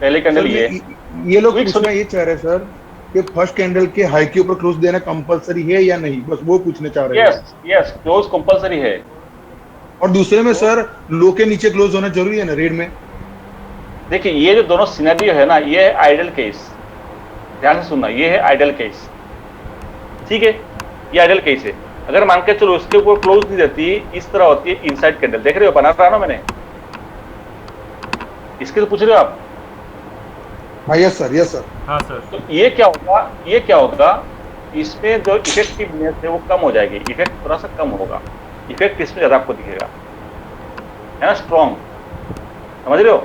पहले कैंडल ये लोग पूछना ये चाह रहे हैं सर कि फर्स्ट कैंडल के हाई के ऊपर क्लोज देना कंपलसरी है या नहीं, बस वो पूछने चाह रहे हैं। यस यस, क्लोज कंपलसरी है। और दूसरे में सर लो के नीचे क्लोज होना जरूरी है ना रेड में? देखिए ये जो दोनों सिनेरियो है ना, ये है आइडल केस, ध्यान से सुनना, ये है आइडल केस, ठीक है, ये आइडल केस है। अगर मान के चलो उसके ऊपर क्लोज नहीं देती, इस तरह होती है इनसाइड कैंडल, देख रहे हो बना रहा ना मैंने, इसके तो पूछ रहे हो आप? हाँ यस सर, यस सर। हाँ सर। तो ये क्या होगा, ये क्या होगा, इसमें जो इफेक्टिवनेस है वो कम हो जाएगी, इफेक्ट थोड़ा सा कम होगा, इफेक्ट इसमें ज्यादा आपको दिखेगा, है ना, स्ट्रॉन्ग, समझ रहे हो?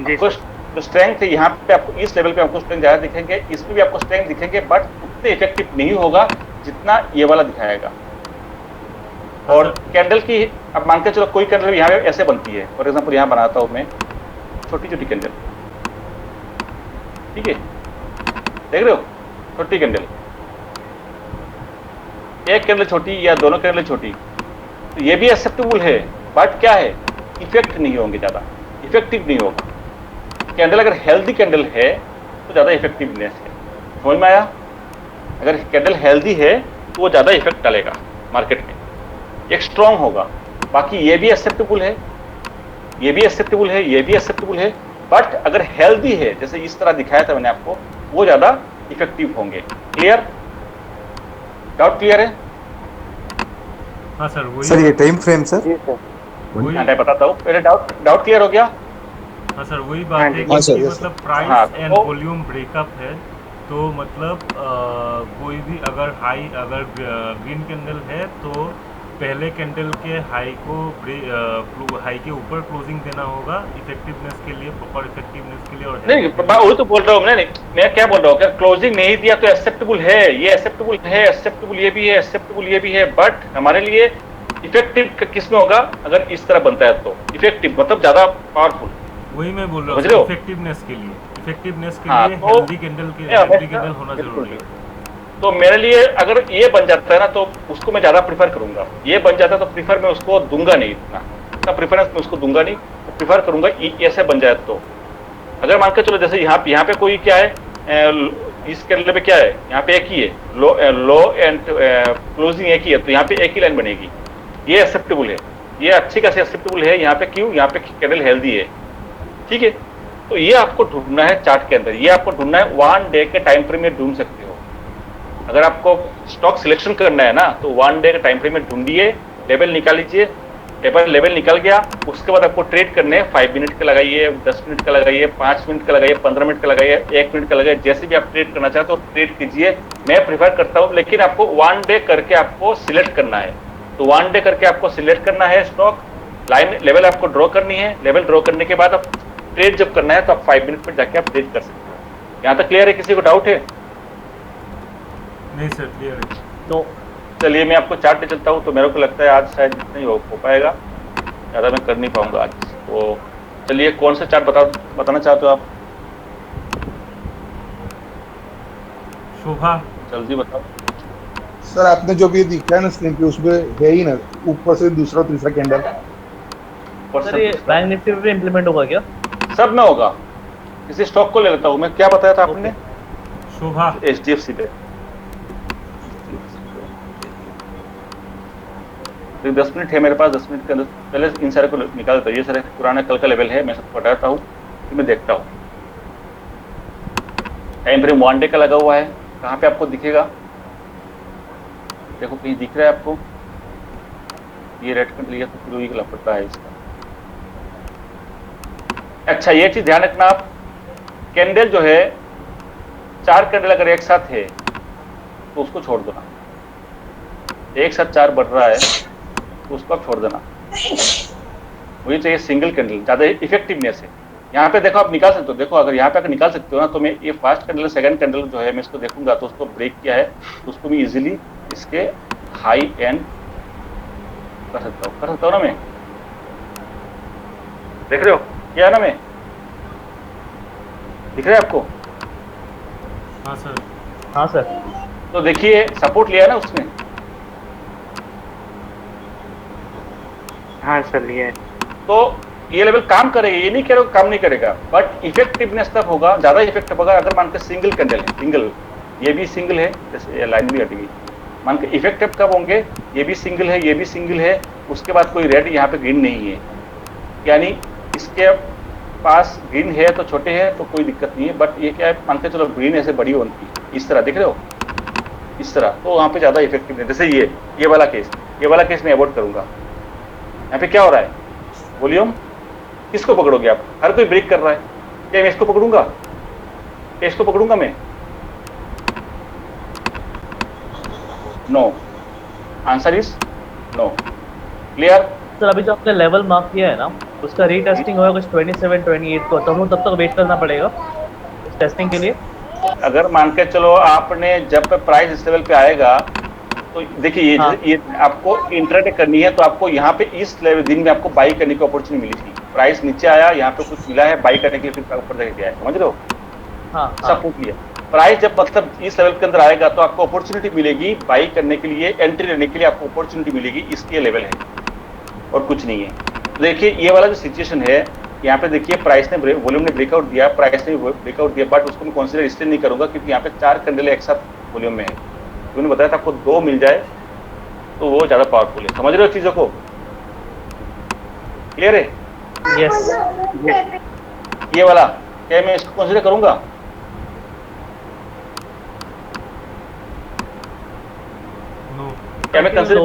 आपको जो स्ट्रेंथ है यहाँ पे, आपको इस लेवल पे आपको स्ट्रेंथ ज्यादा दिखेंगे, इसमें भी आपको स्ट्रेंथ दिखेंगे, बट उतने इफेक्टिव नहीं होगा जितना ये वाला दिखाएगा। और कैंडल की, अब मान के चलो कोई कैंडल यहाँ पे ऐसे बनती है, फॉर एग्जाम्पल यहाँ बनाता हूँ मैं छोटी छोटी कैंडल, ठीक है, देख रहे हो, छोटी कैंडल, एक कैंडल छोटी या दोनों कैंडल छोटी, तो ये भी एक्सेप्टेबल है, बट क्या है, इफेक्ट नहीं होंगे, ज्यादा इफेक्टिव नहीं होगा। कैंडल अगर हेल्दी कैंडल है तो ज्यादा इफेक्टिवनेस है, समझ में आया? अगर कैंडल हेल्दी है तो वो ज्यादा इफेक्ट डालेगा मार्केट में, एक स्ट्रॉन्ग होगा। बाकी ये भी एक्सेप्टेबल है, ये भी एक्सेप्टेबल है, ये भी एक्सेप्टेबल है, बट अगर हेल्दी है, जैसे इस तरह दिखाया था मैंने आपको, वो ज्यादा इफेक्टिव होंगे। क्लियर? डाउट क्लियर है? हाँ सर, वही सर ये टाइम फ्रेम सर, मैं बताता हूँ, पहले डाउट क्लियर हो गया? हाँ सर, वही बात है कि मतलब प्राइस एंड वॉल्यूम ब्रेकअप है, तो मतलब कोई भी अगर हाई, अगर ग्रीन कैंडल है तो पहले कैंडल के हाई को हाई के ऊपर क्लोजिंग देना होगा इफेक्टिवनेस के लिए, प्रॉपर इफेक्टिवनेस के लिए। और नहीं, वही तो बोल रहा हूँ मैं क्या बोल रहा हूँ, अगर क्लोजिंग नहीं दिया तो एक्सेप्टेबल है, ये एक्सेप्टेबल है, एक्सेप्टेबल ये भी है, एक्सेप्टेबल ये भी है, बट हमारे लिए इफेक्टिव किस में होगा, अगर इस तरह बनता है तो इफेक्टिव मतलब ज्यादा पावरफुल। वही मैं बोल रहा हूँ, इफेक्टिवनेस के लिए हेल्दी कैंडल होना जरूरी है। तो मेरे लिए अगर ये बन जाता है ना तो उसको मैं ज्यादा प्रीफर करूंगा, ये बन जाता है तो प्रीफर मैं उसको दूंगा नहीं, इतना प्रीफरेंस मैं उसको दूंगा नहीं, तो प्रीफर करूंगा ऐसे बन जाए। तो अगर मान के चलो जैसे यहाँ पे कोई क्या है, इस कैंडल पे क्या है, यहाँ पे एक ही है, लो एंड क्लोजिंग एक ही है, तो यहाँ पे एक ही लाइन बनेगी, ये एक्सेप्टेबल है, ये अच्छी खासी एक्सेप्टेबल है। यहाँ पे क्यों, यहाँ पे कैंडल हेल्दी है, ठीक है। तो ये आपको ढूंढना है चार्ट के अंदर, ये आपको ढूंढना है 1 डे के टाइम फ्रेम में ढूंढ सकते हो। अगर आपको स्टॉक सिलेक्शन करना है ना तो 1 डे के टाइम फ्रेम में ढूंढिए, लेवल निकाल लीजिए, लेवल निकल गया, उसके बाद आपको ट्रेड करने हैं, 5 मिनट का लगाइए, 10 मिनट का लगाइए, 5 मिनट का लगाइए, 15 मिनट का लगाइए, 1 मिनट का लगाइए, जैसे भी आप ट्रेड करना चाहते हो ट्रेड कीजिए। मैं प्रीफर करता हूँ, लेकिन आपको 1 डे करके आपको सिलेक्ट करना है, तो 1 डे करके आपको सिलेक्ट करना है स्टॉक, लाइन लेवल आपको ड्रॉ करनी है, लेवल ड्रॉ करने के बाद आप ट्रेड जब करना है तो आप 5 मिनट में जाके आप ट्रेड कर सकते हो। यहाँ तक क्लियर है? किसी को डाउट है? नहीं सर, क्लियर है। तो चलिए मैं आपको चार्ट ले चलता हूँ। तो मेरे को लगता है आज शायद नहीं हो पाएगा, ज़्यादा मैं कर नहीं पाऊंगा आज। तो चलिए कौन सा चार्ट बताना चाहते हो आप? शोभा, जल्दी बताओ सर। आपने जो भी दिखा है ना स्क्रीन पे, उसमें है ही ना ऊपर से दूसरा तीसरा कैंडल। सर ये बैंक निफ्टी पे इंप्लीमेंट होगा क्या? सब में होगा। किसी स्टॉक को ले लेता हूँ मैं। क्या बताया था आपने? शोभा, HDFC पे 10 मिनट है मेरे पास, 10 मिनट के अंदर पहले इन सारे को निकाल देता हूँ। ये सारे पुराना कल का लेवल है, मैं सबको हटाता हूँ, फिर मैं देखता हूँ। टाइम फ्रेम 1 डे का लगा हुआ है, कहाँ पे आपको दिखेगा? देखो कहीं दिख रहा है आपको? ये रेड कैंडल लिया तो फिर वही पड़ता है इसका। अच्छा, ये चीज ध्यान रखना आप, कैंडल जो है 4 कैंडल अगर एक साथ है तो उसको छोड़ देना। एक साथ 4 बढ़ रहा है तो उसको आप छोड़ देना। वही चाहिए सिंगल कैंडल, ज्यादा इफेक्टिवनेस है। यहाँ पे देखो आप निकाल सकते हो, देखो अगर यहाँ पे अगर निकाल सकते हो ना तो मैं ये फर्स्ट कैंडल सेकंड कैंडल जो है मैं इसको देखूंगा तो उसको ब्रेक किया है तो उसको मैं इजीली इसके हाई एंड कर सकता हूँ ना मैं। देख रहे हो क्या है ना मैं? दिख रहा है आपको? हाँ सर। हाँ सर। तो देखिए सपोर्ट लिया है ना उसने। हाँ सर लिया है। तो ये लेवल काम करेगा, ये नहीं कह रहा काम नहीं करेगा, बट इफेक्टिवनेस तब होगा, ज्यादा इफेक्टिव होगा अगर मान के सिंगल कैंडल है, सिंगल, ये भी सिंगल है, जैसे ये लाइन भी हट गई, मान के इफेक्टिव कब होंगे, ये भी सिंगल है, ये भी सिंगल है, उसके बाद कोई रेड यहाँ पे ग्रीन नहीं है, यानी इसके पास ग्रीन है तो छोटे है तो कोई दिक्कत नहीं है, बट ये क्या है, मान के चलो ग्रीन ऐसे बड़ी होती है, इस तरह दिख रहे हो, इस तरह, तो वहाँ पे ज्यादा इफेक्टिव है। जैसे ये वाला केस मैं अवॉइड करूंगा। यहाँ पे क्या हो रहा है, वॉल्यूम किसको पकड़ोगे आप, हर कोई ब्रेक कर रहा है, क्या मैं इसको पकड़ूंगा, क्या इसको पकड़ूंगा मैं, no, answer is no. Clear sir अभी जो आपने लेवल मार्क किया है ना, उसका रीटेस्टिंग होगा कुछ 27 28 को, तो हम तब तक वेट करना पड़ेगा इस टेस्टिंग के लिए। अगर मान के चलो आपने जब प्राइस इस लेवल पे आएगा तो देखिए ये आपको इंट्राडे करनी है, तो आपको यहाँ पे इस लेवल दिन में आपको बाई करने की अपॉर्चुनिटी मिली थी, प्राइस नीचे आया, यहाँ पे कुछ मिला है बाई करने के लिए, फिर ऊपर जाके गया है, समझ रहे हो, सब पूछ लिया। प्राइस जब मतलब इस लेवल के अंदर आएगा तो आपको अपॉर्चुनिटी मिलेगी बाई करने के लिए, एंट्री लेने के लिए आपको अपॉर्चुनिटी मिलेगी, इसके लेवल है और कुछ नहीं है। तो देखिए ये वाला जो सिचुएशन है, यहाँ पे देखिए प्राइस ने वॉल्यूम ने ब्रेकआउट दिया, प्राइस ने ब्रेकआउट दिया, बट उसको मैं कंसीडर इसलिए नहीं करूंगा क्योंकि यहाँ पे 4 कैंडल एक साथ वॉल्यूम में है, मैंने बताया था आपको 2 मिल जाए तो वो ज्यादा पावरफुल है, समझ रहे हो चीजों को, क्लियर है? यस। ये वाला क्या मैं इसको कंसीडर करूंगा, क्या मैं कंसीडर,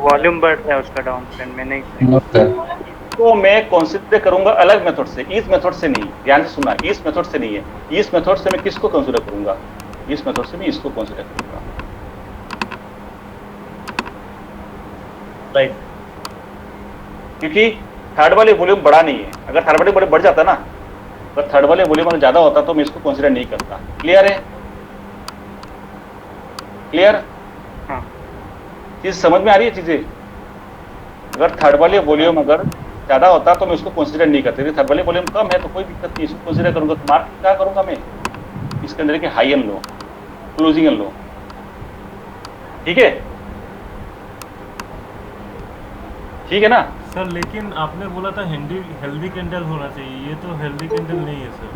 वॉल्यूम बढ़ रहा है उसका डाउन ट्रेंड में नहीं, तो मैं कंसीडर करूंगा अलग मेथड से, इस मेथड से नहीं, ध्यान से सुनना, इस मेथड से नहीं है, इस मेथड से मैं किसको कंसीडर करूंगा, इस मेथड से मैं इसको कंसीडर करूंगा, राइट, क्योंकि थर्ड वाले वॉल्यूम बड़ा नहीं है, अगर थर्ड वाले वॉल्यूम बढ़ जाता ना, अगर थर्ड वाले वॉल्यूम अगर ज्यादा होता तो मैं इसको कंसीडर नहीं करता। क्लियर है? क्लियर? हाँ। चीज समझ में आ रही है चीजें? अगर थर्ड वाले वॉल्यूम अगर ज्यादा होता तो मैं उसको कंसीडर नहीं करता, थर्ड वाले वॉल्यूम कम है तो कोई दिक्कत नहीं, इसको कंसीडर करूंगा। तो मार्केट क्या करूंगा मैं, इसके अंदर के high and low, closing and low, ठीक है? ठीक है ना सर? लेकिन आपने बोला था हेल्दी कैंडल होना चाहिए, ये तो हेल्दी कैंडल नहीं है सर।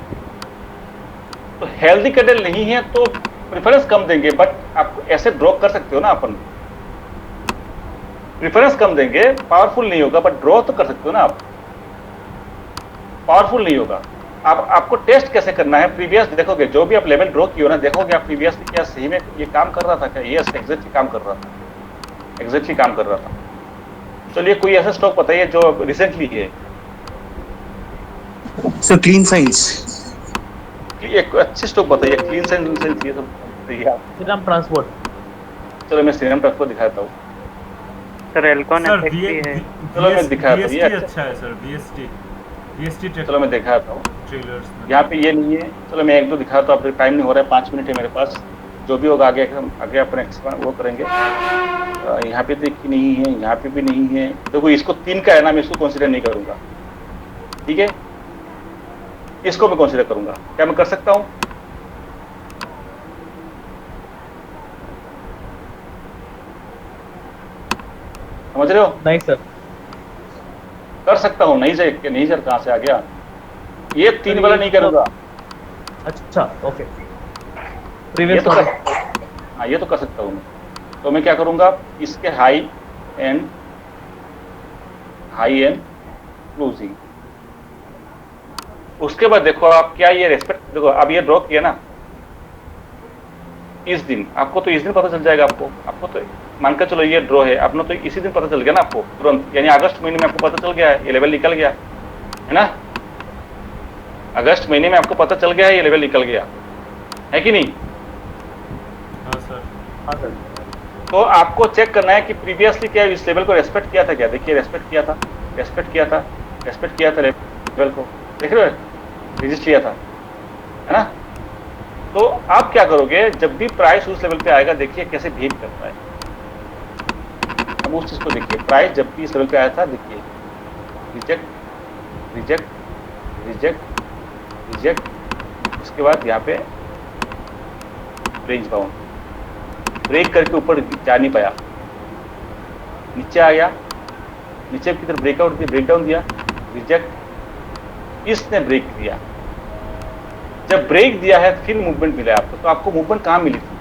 तो हेल्दी कैंडल नहीं है तो प्रेफरेंस कम देंगे, बट आप ऐसे ड्रॉ कर सकते हो ना, अपन प्रेफरेंस कम देंगे, पावरफुल नहीं होगा बट ड्रॉ तो कर सकते हो ना आप, पावरफुल नहीं होगा। आपको टेस्ट कैसे करना है, प्रीवियस देखोगे, जो भी आप लेवल ड्रॉ किए हो ना, देखोगे आप प्रीवियस क्या सही में ये काम कर रहा था क्या, यस एग्जैक्टली काम कर रहा था, एग्जैक्टली काम कर रहा था। चलिए कोई ऐसा स्टॉक बताइए जो रिसेंटली है, सर क्लीन साइंस, एक अच्छी स्टॉक बताइए, क्लीन साइंस ये सब बताइए आप। श्रीराम ट्रांसपोर्ट। चलो मैं श्रीराम ट्रांसपोर्ट दिखाता हूँ सर, एल्कॉन सर एफएक्स भी है, चलो मैं दिखाता हूँ, ये अच्छा है सर, बीएसटी चलो मैं दिखाता हूँ, ट्रेलर्स में यहाँ पे ये नहीं है, चलो मैं 1-2 दिखाता हूँ, टाइम नहीं हो रहा है, 5 मिनट है मेरे पास, जो भी होगा आगे आगे अपने वो करेंगे। यहाँ पे देखी नहीं है, यहाँ पे भी नहीं है, देखो इसको 3 का है ना, मैं इसको कंसीडर नहीं करूंगा, ठीक है? इसको मैं कंसीडर करूंगा, क्या मैं कर सकता हूँ? समझ रहे हो? नहीं सर, कर सकता हूँ, नहीं सर, नहीं सर, कहाँ से आ गया, ये 3 वाला नहीं करूंगा। अच्छा ओके, ये प्रीवियस तो हाँ, ये तो कर सकता हूँ मैं, तो मैं क्या करूंगा, इसके हाई एंड क्लोजिंग, उसके बाद देखो आप क्या ये रेस्पेक्ट, देखो अब ये ड्रॉ किया ना इस दिन, आपको तो इस दिन पता चल जाएगा, आपको तो मानकर चलो ये ड्रॉ है, आपने तो इसी दिन पता चल गया ना आपको तुरंत, यानी अगस्त महीने में आपको पता चल गया है ये लेवल निकल गया है ना, अगस्त महीने में आपको पता चल गया है ये लेवल निकल गया है कि नहीं? हाँ सर। हाँ सर, तो आपको चेक करना है कि प्रीवियसली क्या इस लेवल को रेस्पेक्ट किया था क्या, देखिए रेस्पेक्ट किया था, रेस्पेक्ट किया था, रेस्पेक्ट किया था लेवल को, देख रहे हो, रजिस्ट किया था, है ना? तो आप क्या करोगे, जब भी प्राइस उस लेवल पे आएगा, देखिए कैसे बिहेव करता है, अब उस चीज को देखिए, प्राइस जब भी इस लेवल पे आया था, देखिए रिजेक्ट रिजेक्ट रिजेक्ट रिजेक्ट, इसके बाद यहाँ पे रेंज बाउंड, ब्रेक करके ऊपर जा नहीं पाया, नीचे आ गया, नीचे की तरफ ब्रेकआउट दिया, ब्रेकडाउन दिया, रिजेक्ट इसने ब्रेक दिया, जब ब्रेक दिया है फिर मूवमेंट मिला है आपको, तो आपको मूवमेंट कहाँ मिली थी?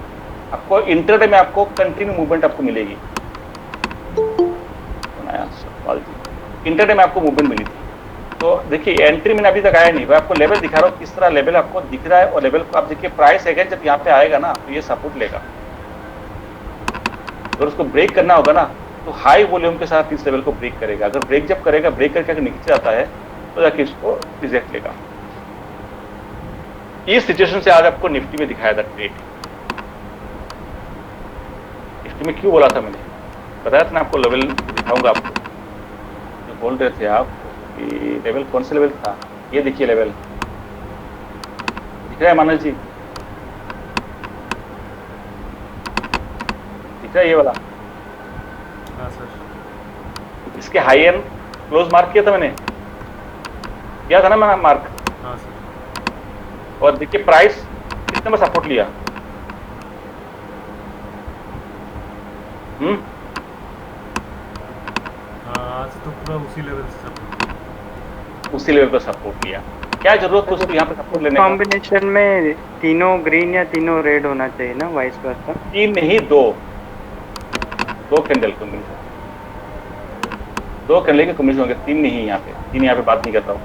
आपको इंटरडे में आपको कंटिन्यू मूवमेंट आपको मिलेगी, इंटरडे में आपको मूवमेंट मिली थी। तो देखिए एंट्री मैंने अभी तक आया नहीं, मैं आपको लेवल दिखा रहा हूँ किस तरह लेवल आपको दिख रहा है, और लेवल को आप देखिए प्राइस है जब यहाँ पे आएगा ना तो ये सपोर्ट लेगा, अगर उसको ब्रेक करना होगा ना तो हाई वॉल्यूम के साथ इस लेवल को ब्रेक करेगा, अगर ब्रेक जब करेगा, ब्रेक करके अगर नीचे आता है तो जाके इसको रिजेक्ट लेगा। इस सिचुएशन से आज आपको निफ्टी में दिखाया था ट्रेड। निफ्टी में क्यों बोला था मैंने, बताया था ना आपको लेवल दिखाऊंगा आपको, जो बोल रहे थे आप कि लेवल कौन सा लेवल था, ये देखिए लेवल दिख रहा है मानस जी, दिख रहा है ये वाला? हाँ सर। इसके हाई एंड क्लोज मार्क किया था मैंने, किया था ना मैंने मार्क? हाँ सर। और देखिए प्राइस कितने में सपोर्ट लिया, आज तो पूरा उसी लेवल से उसी लेवल पर सपोर्ट लिया। क्या जरूरत है उसको यहाँ पे सपोर्ट लेने का? कॉम्बिनेशन में तीनों ग्रीन या तीनों रेड होना चाहिए ना, वाइस वर्सा? तीन नहीं, दो कैंडल कॉम्बिनेशन, दो कैंडल के कॉम्बिनेशन होंगे, तीन नहीं यहाँ पे, तीन यहाँ पे बात नहीं करता हूँ।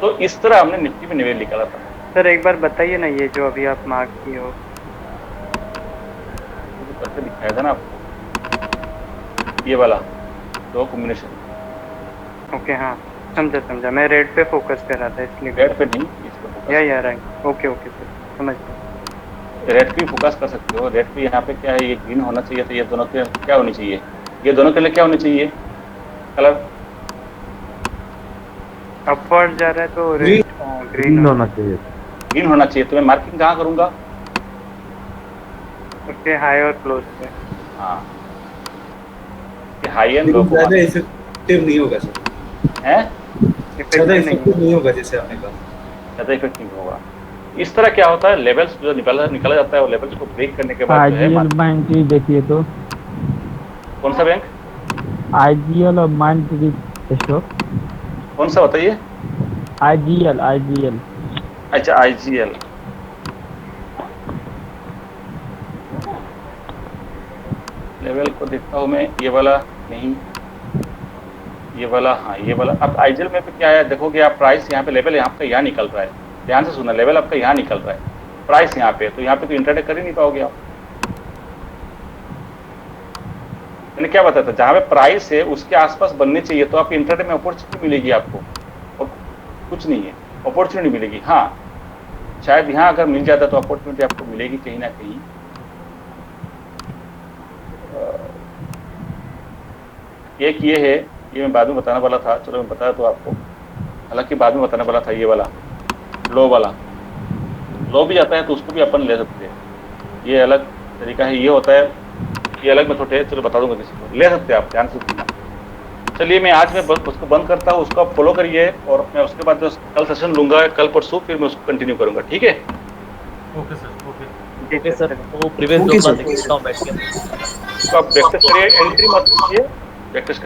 तो इस तरह हमने निफ्टी में लेवल निकाला था। सर एक बार बताइए ना ये जो अभी आप मार्क किए हो, करके दिखाया था ना आपको, ये वाला दो कॉम्बिनेशन। ओके हाँ समझा, मैं रेड पे फोकस कर रहा था इसलिए। रेड पे नहीं, इस पे फोकस। या राइट, ओके सर समझ गया। रेड पे फोकस कर सकते हो, रेड पे यहाँ पे क्या है, ये ग्रीन होना चाहिए, तो ये दोनों के क्या होनी चाहिए, ये दोनों के लिए क्या होनी चाहिए कलर? अपवर्ड जा रहा है तो ग्रीन होना चाहिए, ग्रीन होना चाहिए। तो मैं मार्किंग कहाँ करूँगा? ओके हाई और क्लोज पे। हाँ हाई एंड लो को ज्यादा इफेक्टिव नहीं होगा सर, हैं? ज्यादा इफेक्टिव नहीं होगा जैसे आपने कहा, ज्यादा इफेक्टिव होगा। इस तरह क्या होता है, लेवल्स जो निकाला जाता है, वो लेवल्स को ब्रेक करने के बाद जो है बैंक की देखिए तो, कौन सा बैंक? आईजीएल और माइंड स्टॉक, कौन सा बताइए? आईजीएल। अच्छा आईजीएल, लेवल को देखता हूँ मैं, ये वाला नहीं, ये वाला, हाँ ये वाला। अब आईजीएल में क्या है, देखोगे आप प्राइस यहाँ पे, लेवल यहाँ पे यहाँ निकल रहा है, ध्यान से सुनना, लेवल आपका यहाँ निकल रहा है, प्राइस यहाँ पे, तो यहाँ पे तो इंटरडे कर ही नहीं पाओगे आप। मैंने क्या बताया था, जहाँ पे प्राइस है उसके आसपास बननी चाहिए, तो आप इंटरडे में अपॉर्चुनिटी मिलेगी आपको, और कुछ नहीं है, अपॉर्चुनिटी मिलेगी। हाँ शायद यहाँ अगर मिल जाता तो अपॉर्चुनिटी आपको मिलेगी कहीं ना कहीं। एक ये है, ये मैं बाद में बताने वाला था, चलो मैं बताया तो आपको, हालांकि बाद में बताने वाला था। ये वाला लो वाला, लो भी जाता है तो उसको भी अपन ले सकते हैं, ये अलग तरीका है, ये होता है, ये अलग मेथड है, चलो बता दूंगा किसी को, ले सकते हैं आप, ध्यान से सुनना। चलिए मैं आज मैं उसको बंद करता हूँ, उसको आप फॉलो करिए, और मैं उसके बाद जो कल सेशन लूंगा, कल परसों, फिर मैं उसको कंटिन्यू करूंगा, ठीक है? ओके सर, ओके सर वो प्रीवियस Okay, दो sir. बार देखता हूँ बैठ के। तो आप प्रैक्टिस करिए, एंट्री मत कीजिए, प्रैक्टिस